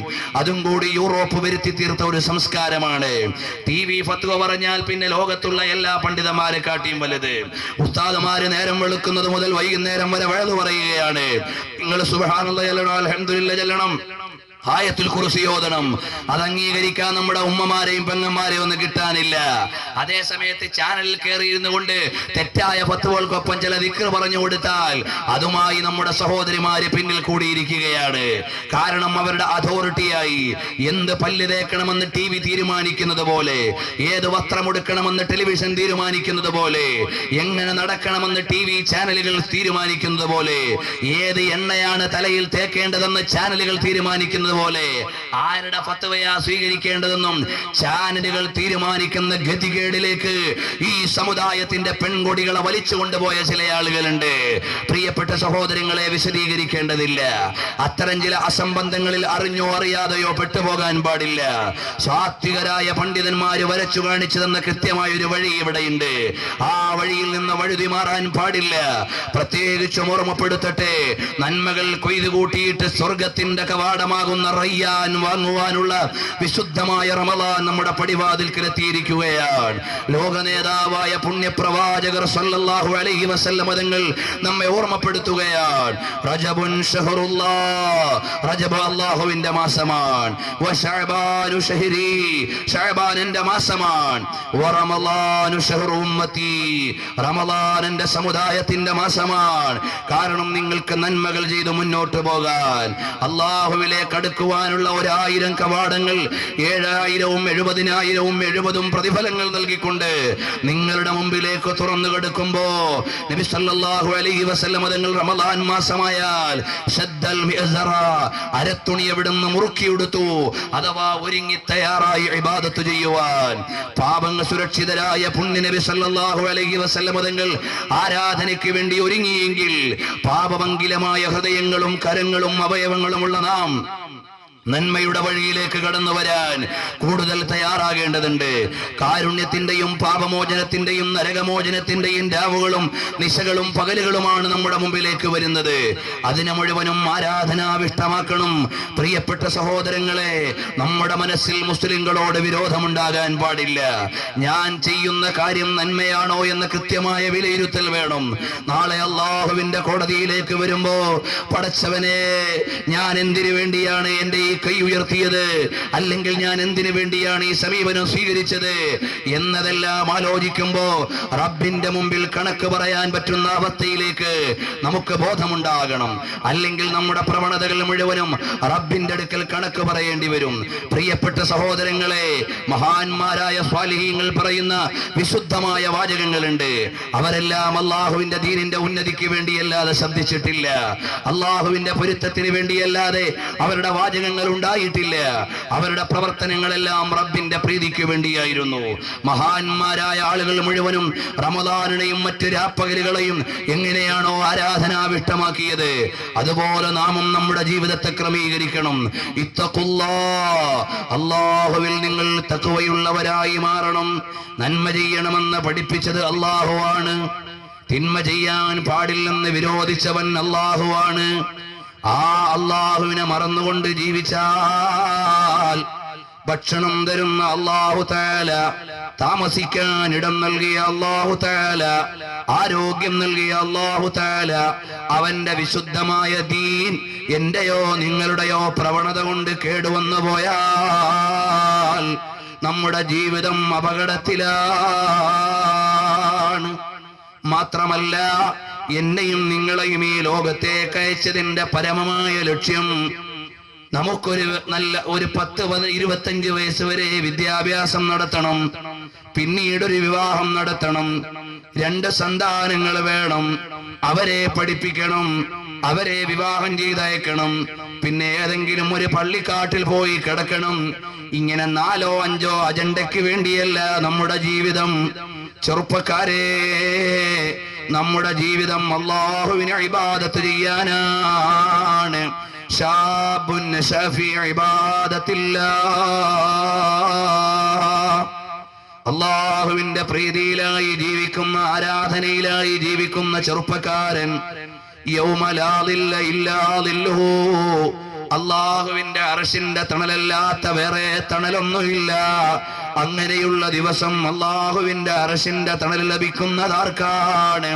അതും കൂടി യൂറോപ്പ് വരുത്തി തീർത്ത ഒരു സംസ്കാരമാണ്. TV ഫത്വ പറഞ്ഞാൽ പിന്നെ ലോകത്തുള്ള എല്ലാ പണ്ഡിതന്മാരെ കാട്ടിയും വലുത്. ഉസ്താദുമാര് നേരം വെളുക്കുന്നത് മുതൽ വൈകുന്നേരം വരെ വഴതു പറയുകയാണ്. നിങ്ങൾ സുബ്ഹാനല്ലാഹ് ചൊല്ലണം, അൽഹംദുലില്ലാഹ് ചൊല്ലണം, ആയത്തുൽ കുർസി ഓതണം. അത് അംഗീകരിക്കാൻ നമ്മുടെ ഉമ്മമാരെയും പെങ്ങന്മാരെയും ഒന്നും കിട്ടാനില്ല. അതേ സമയത്ത് ചാനലിൽ കയറി ഇരുന്നു കൊണ്ട് തെറ്റായ ഫത്വകൾക്കൊപ്പം ചില ദിക്ർ പറഞ്ഞു കൊടുത്താൽ അതുമായി നമ്മുടെ സഹോദരിമാര് പിന്നിൽ കൂടിയിരിക്കുകയാണ്. കാരണം അവരുടെ അതോറിറ്റിയായി എന്ത് പല്ല് തേക്കണമെന്ന് TV തീരുമാനിക്കുന്നത് പോലെ, ഏത് വസ്ത്രമെടുക്കണമെന്ന് ടെലിവിഷൻ തീരുമാനിക്കുന്നത് പോലെ, എങ്ങനെ നടക്കണമെന്ന് TV ചാനലുകൾ തീരുമാനിക്കുന്നത് പോലെ, ഏത് എണ്ണയാണ് തലയിൽ തേക്കേണ്ടതെന്ന് ചാനലുകൾ തീരുമാനിക്കുന്നത് എന്നതുപോലെ ആരുടെ ഫത്വയാ സ്വീകരിക്കേണ്ടതെന്നും ചാനലുകൾ തീരുമാനിക്കുന്ന ഗതികേടിലേക്ക് ഈ സമുദായത്തിന്റെ പെൺകൊടികളെ വലിച്ചു കൊണ്ടുപോയ ചില ആളുകളുണ്ട്. പ്രിയപ്പെട്ട സഹോദരങ്ങളെ, വിശദീകരിക്കേണ്ടതില്ല. അത്തരം ചില അസംബന്ധങ്ങളിൽ അറിഞ്ഞോ അറിയാതെയോ പെട്ടുപോകാൻ പാടില്ല. സാത്വികരായ പണ്ഡിതന്മാര് വരച്ചു കാണിച്ചു തന്ന കൃത്യമായ ഒരു വഴി ഇവിടെയുണ്ട്. ആ വഴിയിൽ നിന്ന് വഴുതി മാറാൻ പാടില്ല. പ്രത്യേകിച്ചും ഓർമ്മപ്പെടുത്തട്ടെ, നന്മകൾ കൊയ്തു കൂട്ടിയിട്ട് സ്വർഗത്തിന്റെ കവാടമാകുന്ന റയ്യാൻ വാങ്ങുവാനുള്ള വിശുദ്ധമായ റമളാൻ നമ്മുടെ പടിവാതിൽക്കലെത്തിയിരിക്കുകയാണ്. ലോക നേതാവായ പുണ്യപ്രവാചകർ സല്ലല്ലാഹു അലൈഹി വസല്ലം തങ്ങൾ നമ്മെ ഓർമ്മപ്പെടുത്തുകയാണ്. റജബുൻ ഷഹറുല്ലാഹ്, റജബ് അല്ലാഹുവിന്റെ മാസമാണ്. വശഅബാനു ഷഹരി, ശഅബാൻ എന്റെ മാസമാണ്. വറമളാനു ഷഹ്റു ഉമ്മത്തി, റമളാൻ എന്റെ സമുദായത്തിന്റെ മാസമാണ്. കാരണം നിങ്ങൾക്ക് നന്മകൾ ചെയ്ത് മുന്നോട്ട് പോകാൻ, അല്ലാഹുവിലേക്ക് അടുക്കുവാനുള്ള 1000 കവാടങ്ങൾ 7000-ഉം 70,000-ഉം 70 പ്രതിഫലങ്ങൾ നൽകിക്കൊണ്ട് നിങ്ങളുടെ മുമ്പിലേക്ക് തുറന്നു കൊടുക്കുമ്പോ നബി സല്ലല്ലാഹു അലൈഹി വസല്ലം തങ്ങൾ റമളാൻ മാസമായാൽ ശദ്ദൽ മിഅ്സറ, അരത്തുണി എവിടുന്ന് മുറുക്കിയെടുത്തു, അഥവാ ഒരുങ്ങി തയ്യാറായി ഇബാദത്ത് ചെയ്യുവാൻ. പാപങ്ങൾ സുരക്ഷിതരായ പുണ്യ നബി സല്ലല്ലാഹു അലൈഹി വസല്ലം തങ്ങൾ ആരാധനയ്ക്ക് വേണ്ടി ഒരുങ്ങിയെങ്കിൽ പാപമംഗിലമായ ഹൃദയങ്ങളും കരങ്ങളും അവയവങ്ങളുമുള്ള നാം നന്മയുടെ വഴിയിലേക്ക് കടന്നു വരാൻ കൂടുതൽ തയ്യാറാകേണ്ടതുണ്ട്. കാരുണ്യത്തിന്റെയും പാപമോചനത്തിന്റെയും നരകമോചനത്തിന്റെയും രാവുകളും നിശകളും പകലുകളുമാണ് നമ്മുടെ മുമ്പിലേക്ക് വരുന്നത്. അതിനെ മുഴുവനും ആരാധനാവിഷ്ടമാക്കണം. പ്രിയപ്പെട്ട സഹോദരങ്ങളെ, നമ്മുടെ മനസ്സിൽ മുസ്ലിങ്ങളോട് വിരോധമുണ്ടാകാൻ പാടില്ല. ഞാൻ ചെയ്യുന്ന കാര്യം നന്മയാണോ എന്ന് കൃത്യമായ വിലയിരുത്തൽ വേണം. നാളെ അല്ലാഹുവിന്റെ കോടതിയിലേക്ക് വരുമ്പോ, പടച്ചവനെ, ഞാൻ എന്തിനു വേണ്ടിയാണ് എന്റെ ഈ കൈ ഉയർത്തിയത്, അല്ലെങ്കിൽ ഞാൻ എന്തിനു വേണ്ടിയാണ് ഈ സമീപനം സ്വീകരിച്ചത് എന്നതെല്ലാം ആലോചിക്കുമ്പോ റബ്ബിന്റെ മുമ്പിൽ കണക്ക് പറയാൻ പറ്റുന്ന അവസ്ഥയിലേക്ക് നമുക്ക് ബോധമുണ്ടാകണം. അല്ലെങ്കിൽ നമ്മുടെ പ്രവണതകൾ മുഴുവനും റബ്ബിന്റെ അടുക്കൽ കണക്ക് പറയേണ്ടി വരും. പ്രിയപ്പെട്ട സഹോദരങ്ങളെ, മഹാന്മാരായ സ്വാലിഹീങ്ങൾ പറയുന്ന വിശുദ്ധമായ വാചകങ്ങളുണ്ട്. അവരെല്ലാം അല്ലാഹുവിന്റെ ദീനിന്റെ ഉന്നതിക്ക് വേണ്ടിയല്ലാതെ ശബ്ദിച്ചിട്ടില്ല. അല്ലാഹുവിന്റെ പൊരുത്തത്തിന് വേണ്ടിയല്ലാതെ അവരുടെ വാചകങ്ങൾ ഉണ്ടായിട്ടില്ല. അവരുടെ പ്രവർത്തനങ്ങളെല്ലാം റബ്ബിന്റെ പ്രീതിക്ക് വേണ്ടിയായിരുന്നു. മഹാന്മാരായ ആളുകൾ മുഴുവനും റമദാനിനെയും മറ്റ് രാപ്പകലുകളെയും എങ്ങനെയാണോ ആരാധനാവിഷ്ടമാക്കിയത്, അതുപോലെ നാമും നമ്മുടെ ജീവിതത്തെ ക്രമീകരിക്കണം. ഇത്തഖുല്ലാഹ്, അല്ലാഹുവിൽ നിങ്ങൾ തഖ്വയുള്ളവരായി മാറണം. നന്മ ചെയ്യണമെന്ന് പഠിപ്പിച്ചത് അല്ലാഹുവാണ്. തിന്മ ചെയ്യാൻ പാടില്ലെന്ന് വിരോധിച്ചവൻ അല്ലാഹുവാണ്. ആ അല്ലാഹുവിനെ മറന്നുകൊണ്ട് ജീവിച്ചാൽ ഭക്ഷണം തരുന്ന അല്ലാഹു തആല, താമസിക്കാൻ ഇടം നൽകിയ അല്ലാഹു തആല, ആരോഗ്യം നൽകിയ അല്ലാഹു തആല, അവന്റെ വിശുദ്ധമായ ദീൻ എന്റെയോ നിങ്ങളുടെയോ പ്രവണത കൊണ്ട് കേടുവന്നു പോയാൽ നമ്മുടെ ജീവിതം അപകടത്തിലാണ്. മാത്രമല്ല, എന്നെയും നിങ്ങളെയും ഈ ലോകത്തേക്ക് അയച്ചതിന്റെ പരമമായ ലക്ഷ്യം നമുക്കൊരു നല്ല ഒരു 10-25 വയസ്സ് വരെ വിദ്യാഭ്യാസം നടത്തണം, പിന്നീടൊരു വിവാഹം നടത്തണം, 2 സന്താനങ്ങൾ വേണം, അവരെ പഠിപ്പിക്കണം, അവരെ വിവാഹം ചെയ്തയക്കണം, പിന്നെ ഏതെങ്കിലും ഒരു പള്ളിക്കാട്ടിൽ പോയി കിടക്കണം. ഇങ്ങനെ 4-5 അജണ്ടയ്ക്ക് വേണ്ടിയല്ല നമ്മുടെ ജീവിതം. ചെറുപ്പക്കാരെ, നമ്മുടെ ജീവിതം അല്ലാഹുവിനെ ഇബാദത്ത് ചെയ്യാനാണ്. ശാബുൻ ശഫീ ഇബാദത്തില്ലാഹ്, അല്ലാഹുവിന്റെ പ്രീതിയിലായി ജീവിക്കുന്ന, ആരാധനയിലായി ജീവിക്കുന്ന ചെറുപ്പക്കാരൻ യൗമ ലാ ദില്ല ഇല്ലാ ദില്ലുഹു, അല്ലാഹുവിന്റെ അർശിന്റെ തണലല്ലാത്ത വേറെ തണലൊന്നുമില്ല. അങ്ങനെയുള്ള ദിവസം അല്ലാഹുവിന്റെ അർശിന്റെ തണൽ ലഭിക്കുന്നതാർക്കാണ്?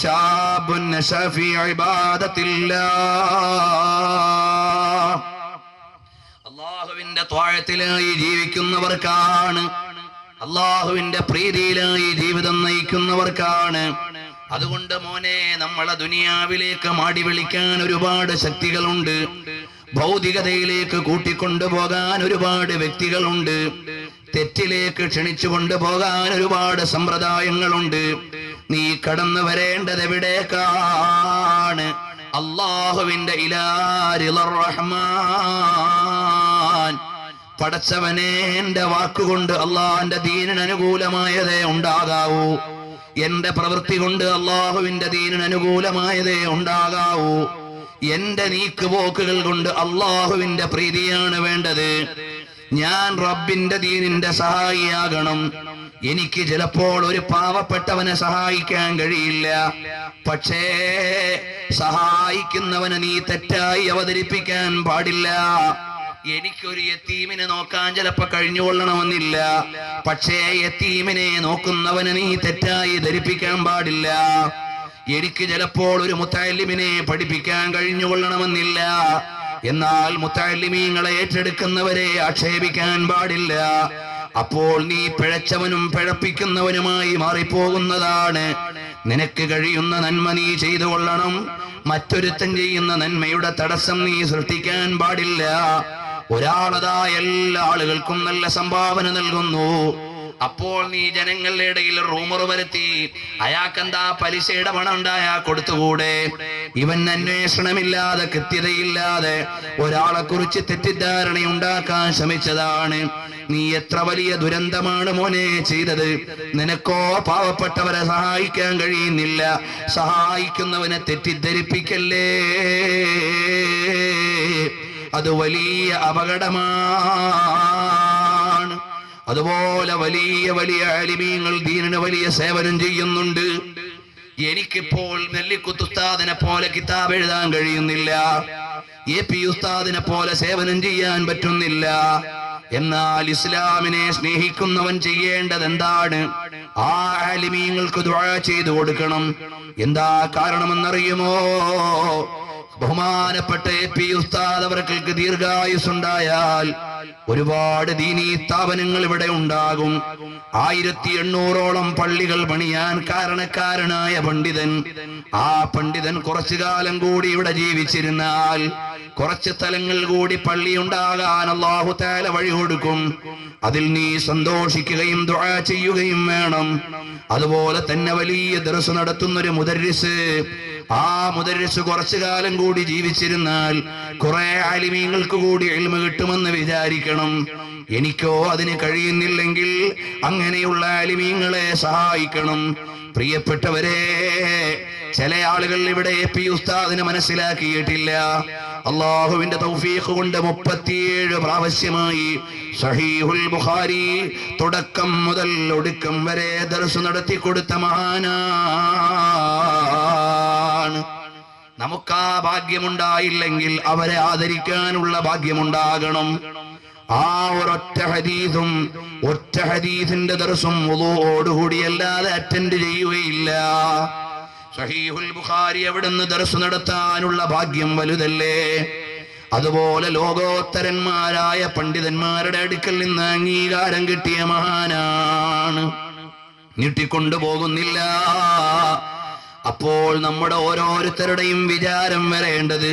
ശാബുൻ ശഫീ ഇബാദത്തില്ലാഹ്, അല്ലാഹുവിന്റെ ത്വാഅത്തിലായി ജീവിക്കുന്നവർക്കാണ്, അല്ലാഹുവിന്റെ പ്രീതിയിലായി ജീവിതം നയിക്കുന്നവർക്കാണ്. അതുകൊണ്ട് മോനെ, നമ്മളെ ദുനിയാവിലേക്ക് മാടി വിളിക്കാൻ ഒരുപാട് ശക്തികളുണ്ട്, ഭൗതികതയിലേക്ക് കൂട്ടിക്കൊണ്ടുപോകാൻ ഒരുപാട് വ്യക്തികളുണ്ട്, തെറ്റിലേക്ക് ക്ഷണിച്ചു കൊണ്ടുപോകാൻ ഒരുപാട് സമ്പ്രദായങ്ങളുണ്ട്. നീ കടന്നു വരേണ്ടത് എവിടേക്കാണ്? അല്ലാഹുവിന്റെ ഇലാ റിളർ റഹ്മാൻ. പടച്ചവനെ, എന്റെ വാക്കുകൊണ്ട് അള്ളാഹുവിന്റെ ദീനിന് അനുകൂലമായതേ ഉണ്ടാകാവൂ, എന്റെ പ്രവൃത്തി കൊണ്ട് അള്ളാഹുവിന്റെ ദീനിന് അനുകൂലമായതേ ഉണ്ടാകാവൂ, എന്റെ നീക്കുപോക്കുകൾ കൊണ്ട് അള്ളാഹുവിന്റെ പ്രീതിയാണ് വേണ്ടത്. ഞാൻ റബ്ബിന്റെ ദീനിന്റെ സഹായിയാകണം. എനിക്ക് ചിലപ്പോൾ ഒരു പാവപ്പെട്ടവനെ സഹായിക്കാൻ കഴിയില്ല, പക്ഷേ സഹായിക്കുന്നവനെ നീ തെറ്റായി അവതരിപ്പിക്കാൻ പാടില്ല. എനിക്കൊരു യതീമിനെ നോക്കാൻ ചിലപ്പോ കഴിഞ്ഞുകൊള്ളണമെന്നില്ല, പക്ഷേ യതീമിനെ നോക്കുന്നവനെ നീ തെറ്റായി ധരിപ്പിക്കാൻ പാടില്ല. എനിക്ക് ചിലപ്പോൾ ഒരു മുത്തഅല്ലിമിനെ പഠിപ്പിക്കാൻ കഴിഞ്ഞുകൊള്ളണമെന്നില്ല, എന്നാൽ മുത്തഅല്ലിമീങ്ങളെ ഏറ്റെടുക്കുന്നവരെ ആക്ഷേപിക്കാൻ പാടില്ല. അപ്പോൾ നീ പിഴച്ചവനും പിഴപ്പിക്കുന്നവനുമായി മാറിപ്പോകുന്നതാണ്. നിനക്ക് കഴിയുന്ന നന്മ നീ ചെയ്തു കൊള്ളണം. മറ്റൊരുത്തൻ ചെയ്യുന്ന നന്മയുടെ തടസ്സം നീ സൃഷ്ടിക്കാൻ പാടില്ല. ഒരാളതാ എല്ലാ ആളുകൾക്കും നല്ല സംഭാവന നൽകുന്നു, അപ്പോൾ നീ ജനങ്ങളുടെ ഇടയിൽ റൂമർ വരുത്തി അയാൾക്കെന്താ പലിശയുടെ പണം ഉണ്ടായാ കൊടുത്തുകൂടെ? ഇവൻ അന്വേഷണമില്ലാതെ കൃത്യതയില്ലാതെ ഒരാളെ കുറിച്ച് തെറ്റിദ്ധാരണ ഉണ്ടാക്കാൻ ശ്രമിച്ചതാണ്. നീ എത്ര വലിയ ദുരന്തമാണ് മോനെ ചെയ്തത്. നിനക്കോ പാവപ്പെട്ടവരെ സഹായിക്കാൻ കഴിയുന്നില്ല, സഹായിക്കുന്നവനെ തെറ്റിദ്ധരിപ്പിക്കല്ലേ, അത് വലിയ അപകടമാണ്. അതുപോലെ വലിയ വലിയ ആലിമീങ്ങൾ ദീനിന് വലിയ സേവനം ചെയ്യുന്നുണ്ട്. എനിക്കിപ്പോൾ നെല്ലിക്കുത്ത് ഉസ്താദിനെ പോലെ കിതാബ് എഴുതാൻ കഴിയുന്നില്ല, AP ഉസ്താദിനെ പോലെ സേവനം ചെയ്യാൻ പറ്റുന്നില്ല. എന്നാൽ ഇസ്ലാമിനെ സ്നേഹിക്കുന്നവൻ ചെയ്യേണ്ടത് എന്താണ്? ആ ആലിമീങ്ങൾക്ക് ദുആ ചെയ്തു കൊടുക്കണം. എന്താ കാരണമെന്നറിയുമോ? ബഹുമാനപ്പെട്ട AP ഉസ്താദ് അവർക്ക് ദീർഘായുസ്സുണ്ടായാൽ ഒരുപാട് ദീനീ സ്ഥാപനങ്ങൾ ഇവിടെ ഉണ്ടാകും. 1800ഓളം പള്ളികൾ പണിയാൻ കാരണക്കാരനായ പണ്ഡിതൻ, ആ പണ്ഡിതൻ കുറച്ചു കാലം കൂടി ഇവിടെ ജീവിച്ചിരുന്നാൽ കുറച്ച് സ്ഥലങ്ങൾ കൂടി പള്ളി ഉണ്ടാകാൻ അല്ലാഹു തആല വഴി കൊടുക്കും. അതിൽ നീ സന്തോഷിക്കുകയും ദുആ ചെയ്യുകയും വേണം. അതുപോലെ തന്നെ വലിയ ദർസ് നടത്തുന്നൊരു മുദർരിസ്, ആ മുദർരിസ് കുറച്ചു കാലം കൂടി ജീവിച്ചിരുന്നാൽ കുറെ ആലിമീങ്ങൾക്ക് കൂടി ഇൽമ കിട്ടുമെന്ന് വിചാരിക്കണം. എനിക്കോ അതിന് കഴിയുന്നില്ലെങ്കിൽ അങ്ങനെയുള്ള ആലിമീങ്ങളെ സഹായിക്കണം. പ്രിയപ്പെട്ടവരെ, ചില ആളുകൾ ഇവിടെ AP ഉസ്താദിനെ മനസ്സിലാക്കിയിട്ടില്ല. അള്ളാഹുവിന്റെ തൗഫീഖ് കൊണ്ട് 37 പ്രാവശ്യമായി സഹീഹുൽ ബുഖാരി തുടക്കം മുതൽ ഒടുക്കം വരെ ദർസ് നടത്തി കൊടുത്ത മഹാനാണ്. നമുക്ക് ആ ഭാഗ്യമുണ്ടായില്ലെങ്കിൽ അവരെ ആദരിക്കാനുള്ള ഭാഗ്യമുണ്ടാകണം. ആ ഒരൊറ്റ ഹദീസിന്റെ ദർസും വുളൂഓടുകൂടിയല്ലാതെ അറ്റൻഡ് ചെയ്യുകയില്ല. സഹീഹുൽ ബുഖാരി അവിടുന്ന് ദർസ് നടത്താനുള്ള ഭാഗ്യം വലുതല്ലേ? അതുപോലെ ലോകോത്തരന്മാരായ പണ്ഡിതന്മാരുടെ അടുക്കൽ നിന്ന് അംഗീകാരം കിട്ടിയ മഹാനാണ്. നീട്ടിക്കൊണ്ടുപോകുന്നില്ല. അപ്പോൾ നമ്മുടെ ഓരോരുത്തരുടെയും വിചാരം വരേണ്ടത്,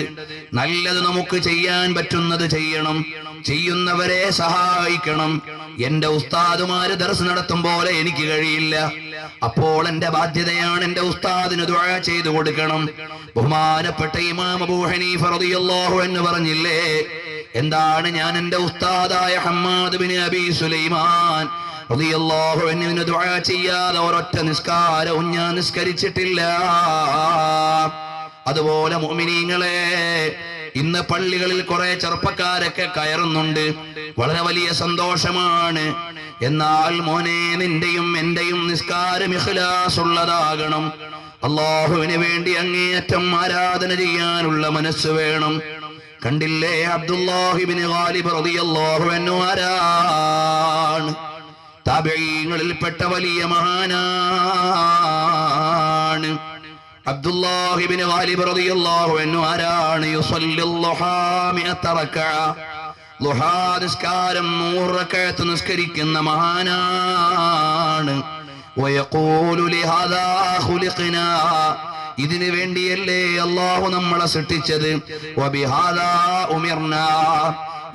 നല്ലത് നമുക്ക് ചെയ്യാൻ പറ്റുന്നത് ചെയ്യണം, ചെയ്യുന്നവരെ സഹായിക്കണം. എന്റെ ഉസ്താദുമാര് ദർസ് നടത്തും പോലെ എനിക്ക് കഴിയില്ല, അപ്പോൾ എന്റെ ബാധ്യതയാണ് എന്റെ ഉസ്താദിന് ദുആ ചെയ്തു കൊടുക്കണം. ബഹുമാനപ്പെട്ട ഇമാം അബൂ ഹനീഫ റളിയല്ലാഹു അൻഹു പറഞ്ഞില്ലേ, എന്താണ് ഞാൻ എന്റെ ഉസ്താദായ ഹമ്മാദ് ബിൻ അബീ സുലൈമാൻ റളിയല്ലാഹു അൻഹുവിന് ദുആ ചെയ്യാതെ ഒരൊറ്റ നിസ്കാരവും ഞാൻ നിസ്കരിച്ചിട്ടില്ല. അതുപോലെ മുഅ്മിനീങ്ങളെ, ഇന്ന് പള്ളികളിൽ കുറെ ചെറുപ്പക്കാരൊക്കെ കയറുന്നുണ്ട്, വളരെ വലിയ സന്തോഷമാണ്. എന്നാൽ മോനെ, നിന്റെയും എന്റെയും നിസ്കാരം ഇഖ്ലാസ് ഉള്ളതാകണം. അല്ലാഹുവിന് വേണ്ടി അങ്ങേയറ്റം ആരാധന ചെയ്യാനുള്ള മനസ്സ് വേണം. കണ്ടില്ലേ, അബ്ദുല്ലാഹി ഇബ്നു ഗാലിബ് റളിയല്ലാഹു അൻഹു ആരാണ്? താബഈങ്ങളിൽപ്പെട്ട വലിയ മഹാനാണ്. അബ്ദുല്ലാഹി ഇബ്നു ഗാലിബ് റളിയല്ലാഹു അൻഹു ആരാണ്? യുസല്ലി ളുഹാ 100 റക്അ, ളുഹാ നിസ്കാരം 100 റക്അത്ത് നിസ്കരിക്കുന്ന മഹാനാണ്. വയഖൂലു ലിഹാദാ ഖുലിഖ്നാ, ഇതിനു വേണ്ടിയല്ലേ അല്ലാഹു നമ്മളെ സൃഷ്ടിച്ചത്. വബിഹാദാ ഉമിർനാ,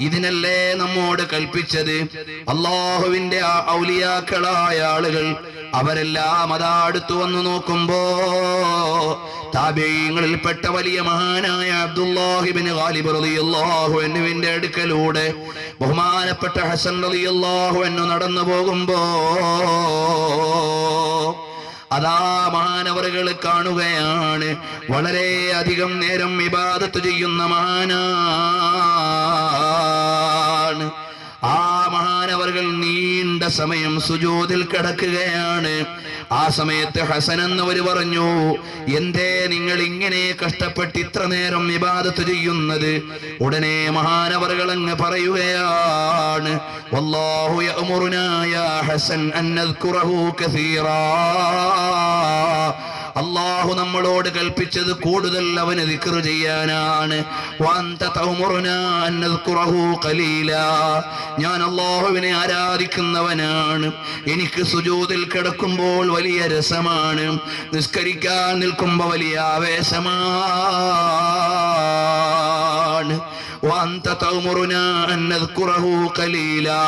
ഇതിനല്ലേ നമ്മോട് കൽപ്പിച്ചത്? അള്ളാഹുവിന്റെ ഔലിയാക്കളായ ആളുകൾ അവരെല്ലാം അതാ അടുത്തു വന്നു നോക്കുമ്പോ താബഈങ്ങളിൽപ്പെട്ട വലിയ മഹാനായ അബ്ദുല്ലാഹി ഇബ്നു ഗാലിബ് റളിയല്ലാഹു അൻഹുവിന്റെ അടുക്കലൂടെ ബഹുമാനപ്പെട്ട ഹസൻ റളിയല്ലാഹു അൻഹു നടന്നു പോകുമ്പോ അതാ മഹാനവറുകൾ കാണുകയാണ്, വളരെ അധികം നേരം ഇബാദത്ത് ചെയ്യുന്ന മഹാനാണ്. ആ മഹാനവറുകൾ നീണ്ട സമയം സുജൂദിൽ കിടക്കുകയാണ്. ആ സമയത്ത് ഹസൻ എന്നവർ പറഞ്ഞു, എന്തേ നിങ്ങൾ ഇങ്ങനെ കഷ്ടപ്പെട്ട് ഇത്ര നേരം ഇബാദത്ത് ചെയ്യുന്നത്? ഉടനെ മഹാനവറുകൾ അങ്ങ് പറയുകയാണ്, വല്ലാഹു യഅ്മുറുനാ യാ ഹസൻ അൻ നദ്കുറഹു കസീറാ. അല്ലാഹു നമ്മളോട് കൽപ്പിച്ചത് കൂടുതൽ അവന് ദിക്ർ ചെയ്യാനാണ്. വഅൻത തഅ്മുറുനാ അൻ നദ്കുറഹു ഖലീലാ. ഞാൻ അല്ലാഹുവിനെ ആരാധിക്കുന്നവനാണ്. എനിക്ക് സുജൂദിൽ കിടക്കുമ്പോൾ വലിയ രസമാണ്, നിസ്കരിക്കാൻ നിൽക്കുമ്പോൾ വലിയ ആവേശമാണ്. وأنت تأمرنا أن نذكره قليلا.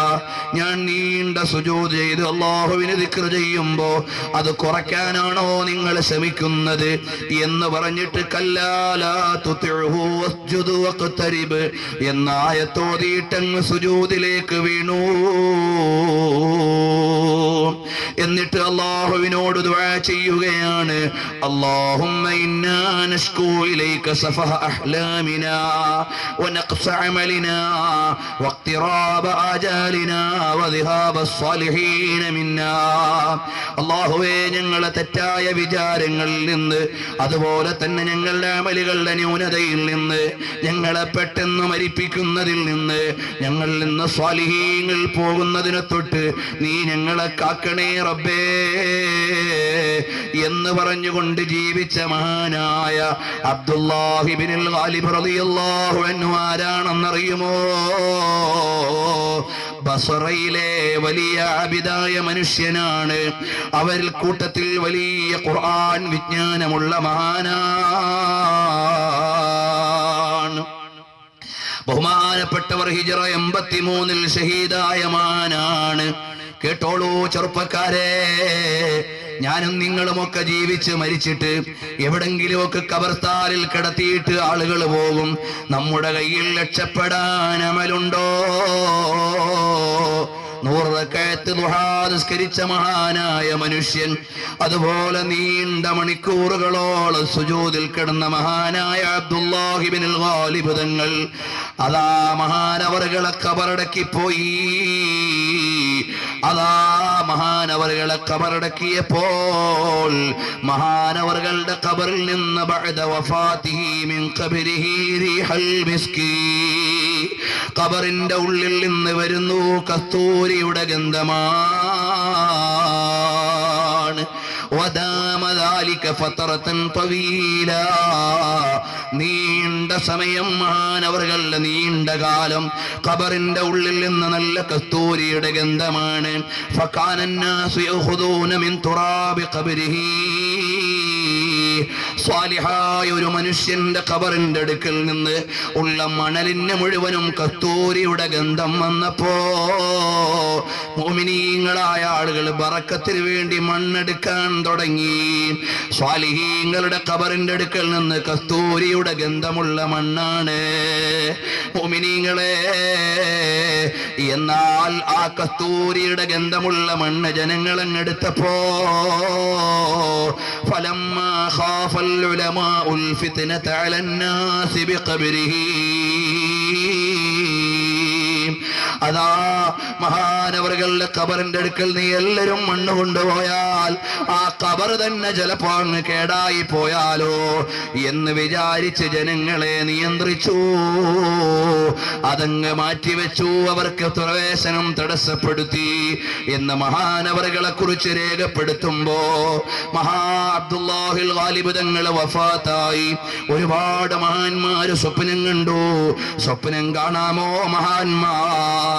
ഞാൻ നീണ്ട സുജൂദ് ചെയ്ത് അല്ലാഹുവിനെ ദിക്ർ ചെയ്യുമ്പോൾ അത് കുറയ്ക്കാനാണോ നിങ്ങൾ ശ്രമിക്കുന്നത് എന്ന് പറഞ്ഞിട്ട് കല്ലാ ലാ തുതിഉഹു വസ്ജുദ് വഖ്തരിബ് എന്ന ആയത്തോതിയിട്ടങ്ങ് സുജൂദിലേക്ക് വീണു. എന്നിട്ട് അല്ലാഹുവിനോട് ദുആ ചെയ്യുകയാണ്, അല്ലാഹുമ്മ ഇന്നാ നശ്കൂ ഇലൈക സഫഹ അഹ്ലാമിനാ ونقص عملنا واقتراب آجالنا وذهاب الصالحين منا. അല്ലാഹുവേ, ഞങ്ങളെ തെറ്റായ വിചാരങ്ങളിൽ നിന്ന്, അതുപോലെ തന്നെ ഞങ്ങളുടെ അമലുകളുടെ ന്യൂനതയിൽ നിന്ന്, ഞങ്ങളെ പെട്ടെന്ന് മരിപ്പിക്കുന്നതിൽ നിന്ന്, ഞങ്ങളിൽ നിന്ന് സ്വാലിഹീങ്ങൾ പോകുന്നതിനെ തൊട്ട് നീ ഞങ്ങളെ കാക്കണേ റബ്ബേ എന്ന് പറഞ്ഞുകൊണ്ട് ജീവിച്ച മഹാനായ അബ്ദുല്ലാഹി ഇബ്നുൽ ഗാലിബ് റളിയല്ലാഹു അൻഹു ആരാണെന്നറിയുമോ? ബസറയിലെ വലിയ ആബിദായ മനുഷ്യനാണ്. അവരിൽ കൂട്ടത്തിൽ വലിയ ഖുർആൻ വിജ്ഞാനമുള്ള മഹാനാണ്. ബഹുമാനപ്പെട്ടവർ ഹിജ്റ 83 ഷഹീദായ മഹാനാണ്. കേട്ടോളൂ ചെറുപ്പക്കാരെ, ഞാനും നിങ്ങളുമൊക്കെ ജീവിച്ച് മരിച്ചിട്ട് എവിടെങ്കിലുമൊക്കെ ഖബർസ്ഥാനിൽ കിടത്തിയിട്ട് ആളുകൾ പോകും. നമ്മുടെ കയ്യിൽ രക്ഷപ്പെടാൻ അമലുണ്ടോ? 100 റക്അത്ത് ദുഹാ നിസ്കരിച്ച മഹാനായ മനുഷ്യൻ, അതുപോലെ നീണ്ട മണിക്കൂറുകളോളം സുജൂദിൽ കിടന്ന മഹാനായ അബ്ദുല്ലാഹി ഇബ്നുൽ ഗാലിബ് തങ്ങൾ അതാ മഹാനവറുകളെ ഖബറടക്കി പോയി. അതാ മഹാനവറുകളെ ഖബറടക്കിയപ്പോൾ മഹാനവറുകളുടെ ഖബറിൽ നിന്ന് ബഅദ വഫാതിഹി മിൻ ഖബരിഹി റീഹൽ മിസ്കി, ഖബറിന്റെ ഉള്ളിൽ നിന്ന് വരുന്നു കസ്തൂരിയുടെ ഗന്ധമാണ്. വദാമ ദാലിക ഫതറതൻ തവീല, നീണ്ട സമയം മഹാനവറുകളുടെ നീണ്ട കാലം ഖബറിന്റെ ഉള്ളിൽ നിന്ന് നല്ല കസ്തൂരിയുടെ ഗന്ധമാണ്. ഫകാന الناس يأخذون من تراب قبره. സ്വാലിഹായ ഒരു മനുഷ്യന്റെ ഖബറിന്റെ അടുക്കൽ നിന്ന് ഉള്ള മണലിന് മുഴുവനും കസ്തൂരിയുടെ ഗന്ധം വന്നപ്പോ മുഅ്മിനീങ്ങളായ ആളുകൾ ബറക്കത്തിന് വേണ്ടി മണ്ണെടുക്കാൻ തുടങ്ങി. സ്വാലിഹീങ്ങളുടെ ഖബറിന്റെ അടുക്കൽ നിന്ന് കസ്തൂരിയുടെ ഗന്ധമുള്ള മണ്ണാണ് മുഅ്മിനീങ്ങളെ. എന്നാൽ ആ കസ്തൂരിയുടെ ഗന്ധമുള്ള മണ്ണ് ജനങ്ങളെടുത്തപ്പോ ഫലമ്മാ ഖാഫൽ ഉലമാഉൽ ഫിത്നത അലൻ നാസി ബിഖബ്രിഹി, അതാ മഹാനവറുകളുടെ ഖബറിന്റെ അടുക്കൽ നീ എല്ലാവരും മണ്ണ് കൊണ്ടുപോയാൽ ആ ഖബർ തന്നെ ചിലപ്പോ അങ്ങ് കേടായി പോയാലോ എന്ന് വിചാരിച്ച് ജനങ്ങളെ നിയന്ത്രിച്ചു, അതങ്ങ് മാറ്റിവെച്ചു, അവർക്ക് പ്രവേശനം തടസ്സപ്പെടുത്തി എന്ന് മഹാനവറുകളെ കുറിച്ച് രേഖപ്പെടുത്തുമ്പോ മഹാ അബ്ദുല്ലാഹിൽ ഗാലിബ് തങ്ങൾ വഫാത്തായി. ഒരുപാട് മഹാന്മാര് സ്വപ്നം കണ്ടു. സ്വപ്നം കാണാമോ മഹാന്മാർ?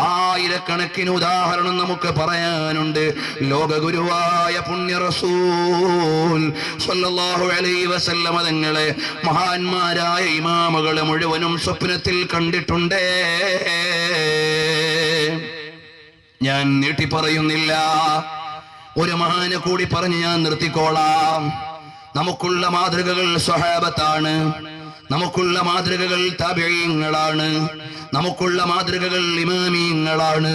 ആയിരക്കണക്കിന് ഉദാഹരണം നമുക്ക് പറയാനുണ്ട്. ലോകഗുരുവായ പുണ്യ റസൂൽ സ്വല്ലല്ലാഹു അലൈഹി വസല്ലമ തങ്ങളെ മഹാന്മാരായ ഇമാമുകളെ മുഴുവനും സ്വപ്നത്തിൽ കണ്ടിട്ടുണ്ട്. ഞാൻ നീട്ടി പറയുന്നില്ല, ഒരു മഹാനെ കൂടി പറഞ്ഞ് ഞാൻ നിർത്തിക്കോളാം. നമുക്കുള്ള മാതൃകകൾ സ്വഹാബത്താണ്, നമുക്കുള്ള മാതൃകകൾ താബിഈങ്ങളാണ്, നമുക്കുള്ള മാതൃകകൾ ഇമാമീങ്ങളാണ്.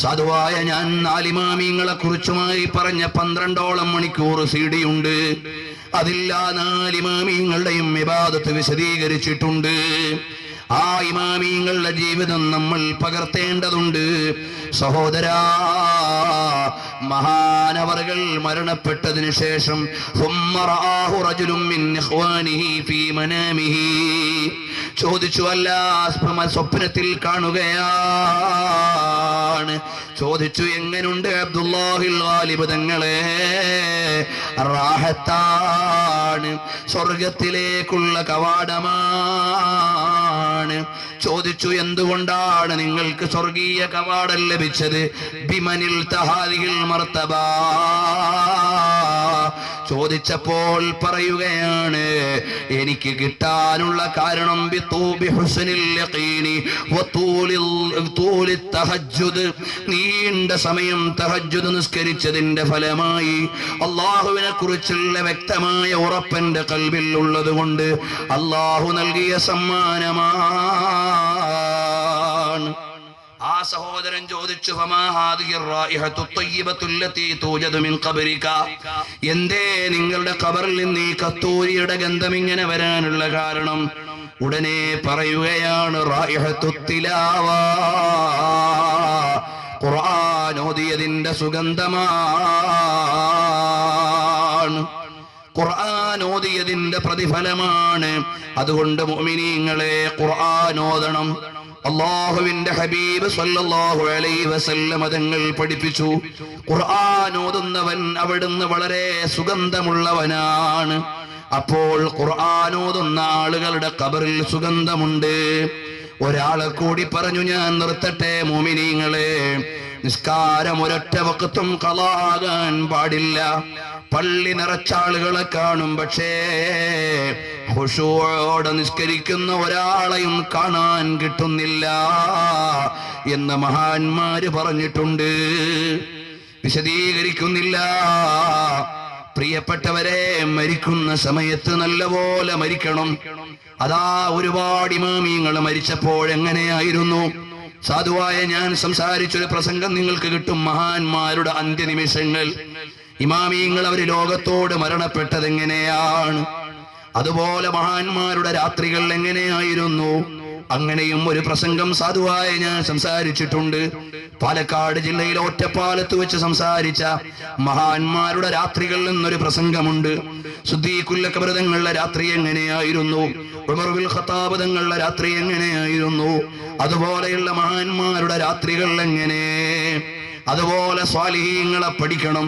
സാധുവായ ഞാൻ 4 ഇമാമീങ്ങളെ കുറിച്ചുമായി പറഞ്ഞ 12ഓളം മണിക്കൂർ CD ഉണ്ട്. അതില്ലാ 4 ഇമാമീങ്ങളുടെയും ഇബാദത്ത് വിശദീകരിച്ചിട്ടുണ്ട്. ആ ഇമാമീങ്ങളുടെ ജീവിതം നമ്മൾ പകർത്തേണ്ടതുണ്ട്. സഹോദരാ, മഹാനവറുകൾ മരണപ്പെട്ടതിന് ശേഷം ചോദിച്ചു, അല്ല സ്വപ്നത്തിൽ കാണുകയാണ്. ചോദിച്ചു, എങ്ങനുണ്ട് അബ്ദുല്ലാഹിൽ ഗാലിബ് തങ്ങളെ? റാഹത്താണ്, സ്വർഗത്തിലേക്കുള്ള കവാടമാണ്. ചോദിച്ചു, എന്തുകൊണ്ടാണ് നിങ്ങൾക്ക് സ്വർഗീയ കവാടം ലഭിച്ചത്? ബിമനിൽ തഹാദിൽ മർത്തബ. ചോദിച്ചപ്പോൾ പറയുകയാണ്, എനിക്ക് കിട്ടാനുള്ള കാരണം നീണ്ട സമയം തഹജ്ജുദ് നിസ്കരിച്ചതിന്റെ ഫലമായി അള്ളാഹുവിനെ കുറിച്ചുള്ള വ്യക്തമായ ഉറപ്പെന്റെ ഖൽബിൽ ഉള്ളത് കൊണ്ട് അള്ളാഹു നൽകിയ സമ്മാനമാണ്. ആ സഹോദരൻ ചോദിച്ചു, എന്തേ നിങ്ങളുടെ ഖബറിൽ നിന്ന് ഈ കത്തൂരിയുടെ ഗന്ധം ഇങ്ങനെ വരാനുള്ള കാരണം? ഉടനെ പറയുകയാണ്, ഖുർആൻ ഓതിയതിന്റെ സുഗന്ധമാണ്, ഖുർആൻ ഓതിയതിന്റെ പ്രതിഫലമാണ്. അതുകൊണ്ട് മുഅ്മിനീങ്ങളെ ഖുർആൻ ഓതണം. അല്ലാഹുവിന്റെ ഹബീബ് സ്വല്ലല്ലാഹു അലൈഹി വസല്ലം തങ്ങൾ പഠിപ്പിച്ചു, ഖുർആൻ ഓതുന്നവൻ അവിടുന്ന് വളരെ സുഗന്ധമുള്ളവനാണ്. അപ്പോൾ ഖുർആൻ ഓതുന്ന ആളുകളുടെ ഖബറിൽ സുഗന്ധമുണ്ട്. ഒരാളെ കൂടി പറഞ്ഞു, ഞാൻ നിർത്തട്ടെ മുഅ്മിനീങ്ങളെ, നിസ്കാരം ഒരൊറ്റ വഖത്തും ഖളാകാൻ പാടില്ല. പള്ളി നിറച്ച ആളുകളെ കാണും, പക്ഷേ ഖുശൂഅോടെ നിസ്കരിക്കുന്ന ഒരാളെയും കാണാൻ കിട്ടുന്നില്ല എന്ന് മഹാന്മാര് പറഞ്ഞിട്ടുണ്ട്. വിശദീകരിക്കുന്നില്ല. പ്രിയപ്പെട്ടവരെ, മരിക്കുന്ന സമയത്ത് നല്ലപോലെ മരിക്കണം. അതാ ഒരുപാട് ഇമാമിങ്ങൾ മരിച്ചപ്പോഴെങ്ങനെയായിരുന്നു? സാധുവായ ഞാൻ സംസാരിച്ചൊരു പ്രസംഗം നിങ്ങൾക്ക് കിട്ടും, മഹാന്മാരുടെ അന്ത്യനിമിഷങ്ങൾ. ഇമാമിങ്ങൾ അവര് ലോകത്തോട് മരണപ്പെട്ടത് എങ്ങനെയാണ്, അതുപോലെ മഹാന്മാരുടെ രാത്രികൾ എങ്ങനെയായിരുന്നു, അങ്ങനെയും ഒരു പ്രസംഗം സാധുവായ ഞാൻ സംസാരിച്ചിട്ടുണ്ട്. പാലക്കാട് ജില്ലയിലെ ഒറ്റപ്പാലത്ത് വെച്ച് സംസാരിച്ച മഹാന്മാരുടെ രാത്രികൾ എന്നൊരു പ്രസംഗമുണ്ട്. സിദ്ദീഖുൽ അക്ബർ തങ്ങളുടെ രാത്രി എങ്ങനെയായിരുന്നു, ഉമർ ബിൻ ഖത്താബ് തങ്ങളുടെ രാത്രി എങ്ങനെയായിരുന്നു, അതുപോലെയുള്ള മഹാന്മാരുടെ രാത്രികൾ എങ്ങനെ. അതുപോലെ സ്വാലിഹീങ്ങളെ പഠിക്കണം,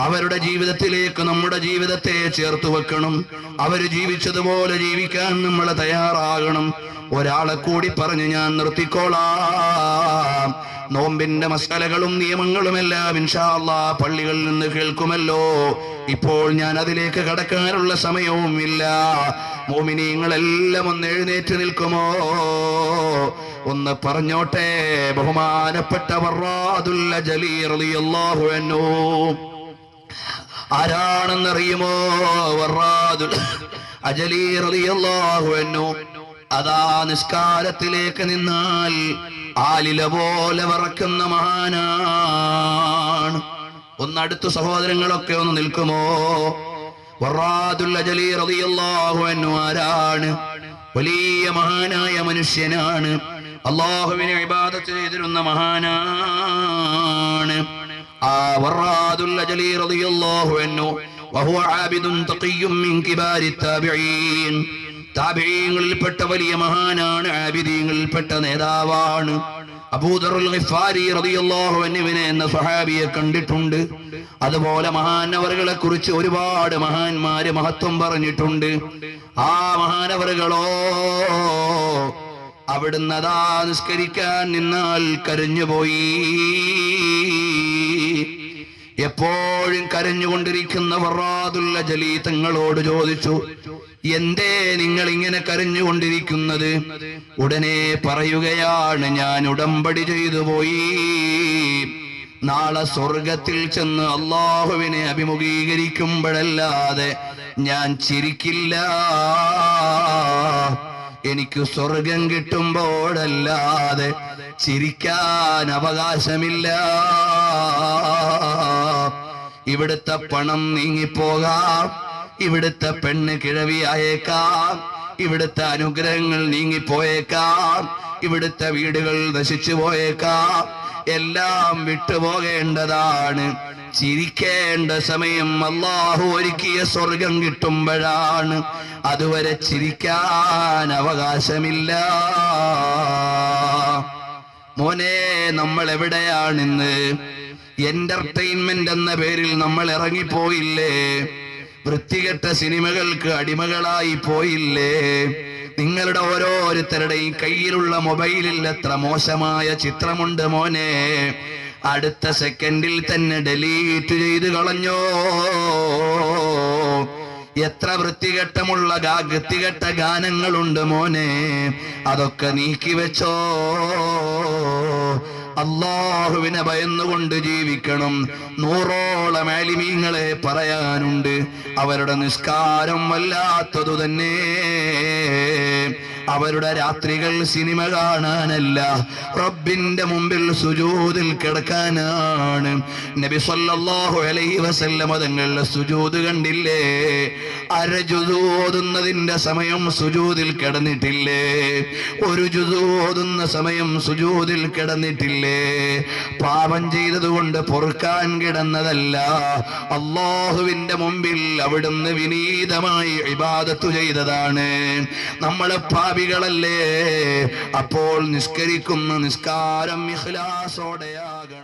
അവരുടെ ജീവിതത്തിലേക്ക് നമ്മുടെ ജീവിതത്തെ ചേർത്ത് വെക്കണം. അവര് ജീവിച്ചതുപോലെ ജീവിക്കാൻ നമ്മൾ തയ്യാറാകണം. ഒരാളെ കൂടി പറഞ്ഞ് ഞാൻ നിർത്തിക്കോളാം. നോമ്പിന്റെ മസാലകളും നിയമങ്ങളുമെല്ലാം ഇൻഷാ അല്ലാഹ് പള്ളികളിൽ നിന്ന് കേൾക്കുമല്ലോ. ഇപ്പോൾ ഞാൻ അതിലേക്ക് കടക്കാനുള്ള സമയവും ഇല്ല. മോമിനീങ്ങളെല്ലാം ഒന്ന് എഴുന്നേറ്റ് നിൽക്കുമോ? ഒന്ന് പറഞ്ഞോട്ടെ. ബഹുമാനപ്പെട്ട വറാദുൽ അജലി റളിയല്ലാഹു അൻഹു ആരാണെന്നറിയുമോ? വറാദുൽ അജലി റളിയല്ലാഹു അൻഹു അതാ നിസ്കാരത്തിലേക്ക് നിന്നാൽ ആലില പോലെ വിറക്കുന്ന മഹാനാണ്. ഒന്നടുത്തു സഹോദരങ്ങളൊക്കെ ഒന്ന് നിൽക്കുമോ? വറാദുൽ അജലി റളിയല്ലാഹു അൻഹു ആരാണ്? വലിയ മഹാനായ മനുഷ്യനാണ്. അല്ലാഹുവിനെ ഇബാദത്ത് ചെയ്തിരുന്ന മഹാനാണ്. ആ വറാദുൽ അജലി റളിയല്ലാഹു അൻഹു വഹുവ ആബിദുൻ തഖിയ്യുൻ മിൻ കിബാരി താബിഈൻ. താബിഈങ്ങളിൽപ്പെട്ട വലിയ മഹാനാണ്, ആബിദീങ്ങളിൽപ്പെട്ട നേതാവാണ്. അബൂദറുൽ ഗിഫാരി റളിയല്ലാഹു അൻഹുവിനെ എന്ന സ്വഹാബിയെ കണ്ടിട്ടുണ്ട്. അതുപോലെ മഹാനവറുകളെ കുറിച്ച് ഒരുപാട് മഹാന്മാര് മഹത്വം പറഞ്ഞിട്ടുണ്ട്. ആ മഹാനവറുകളോ അവിടുന്ന് അതാ നിസ്കരിക്കാൻ നിന്നാൽ കരഞ്ഞുപോയി. എപ്പോഴും കരഞ്ഞുകൊണ്ടിരിക്കുന്ന വറാദുൽ അജലി തങ്ങളോട് ചോദിച്ചു, എന്തേ നിങ്ങൾ ഇങ്ങനെ കരഞ്ഞുകൊണ്ടിരിക്കുന്നത്? ഉടനെ പറയുകയാണ്, ഞാൻ ഉടമ്പടി ചെയ്തു പോയി, നാളെ സ്വർഗത്തിൽ ചെന്ന് അള്ളാഹുവിനെ അഭിമുഖീകരിക്കുമ്പോഴല്ലാതെ ഞാൻ ചിരിക്കില്ല. എനിക്ക് സ്വർഗം കിട്ടുമ്പോഴല്ലാതെ ചിരിക്കാൻ അവകാശമില്ല. ഇവിടുത്തെ പണം നീങ്ങിപ്പോകാം, ഇവിടുത്തെ പെണ്ണ് കിഴവിയായേക്കാം, ഇവിടുത്തെ അനുഗ്രഹങ്ങൾ നീങ്ങിപ്പോയേക്കാം, ഇവിടുത്തെ വീടുകൾ നശിച്ചു പോയേക്കാം, എല്ലാം വിട്ടുപോകേണ്ടതാണ്. ചിരിക്കേണ്ട സമയം അല്ലാഹു ഒരുക്കിയ സ്വർഗം കിട്ടുമ്പോഴാണ്. അതുവരെ ചിരിക്കാൻ അവകാശമില്ല. മോനെ, നമ്മൾ എവിടെയാണിന്ന്? എന്റർടൈൻമെന്റ് എന്ന പേരിൽ നമ്മൾ ഇറങ്ങിപ്പോയില്ലേ? വൃത്തികെട്ട സിനിമകൾക്ക് അടിമകളായി പോയില്ലേ? നിങ്ങളുടെ ഓരോരുത്തരുടെയും കയ്യിലുള്ള മൊബൈലിൽ എത്ര മോശമായ ചിത്രമുണ്ട് മോനെ, അടുത്ത സെക്കൻഡിൽ തന്നെ ഡിലീറ്റ് ചെയ്ത് കളഞ്ഞോ. എത്ര വൃത്തികെട്ട ഗാനങ്ങളുണ്ട് മോനെ, അതൊക്കെ നീക്കി വെച്ചോ. അല്ലാഹുവിനെ ഭയന്നുകൊണ്ട് ജീവിക്കണം. 100ഓളം ആലിമീങ്ങളെ പറയാനുണ്ട്. അവരുടെ നിസ്കാരം വല്ലാത്തതു തന്നെ. അവരുടെ രാത്രികൾ സിനിമ കാണാനല്ല, റബ്ബിന്റെ മുമ്പിൽ സുജൂദിൽ കിടക്കാനാണ്. നബി സല്ലല്ലാഹു അലൈഹി വസല്ലം തങ്ങളുടെ സുജൂദ് കണ്ടില്ലേ? അരജുദു ഓതുന്നതിന്റെ സമയം സുജൂദിൽ കിടന്നിട്ടില്ലേ? ഒരു ജുദു ഓതുന്ന സമയം സുജൂദിൽ കിടന്നിട്ടില്ലേ? പാപം ചെയ്തതുകൊണ്ട് പൊറുക്കാൻ കിടന്നതല്ല, അല്ലാഹുവിന്റെ മുമ്പിൽ അവിടുന്ന് വിനീതമായി ഇബാദത്ത് ചെയ്തതാണ്. നമ്മൾ പാപികളല്ലേ? അപ്പോൾ നിസ്കരിക്കുന്ന നിസ്കാരം ഇഖ്ലാസോടെയാകണം.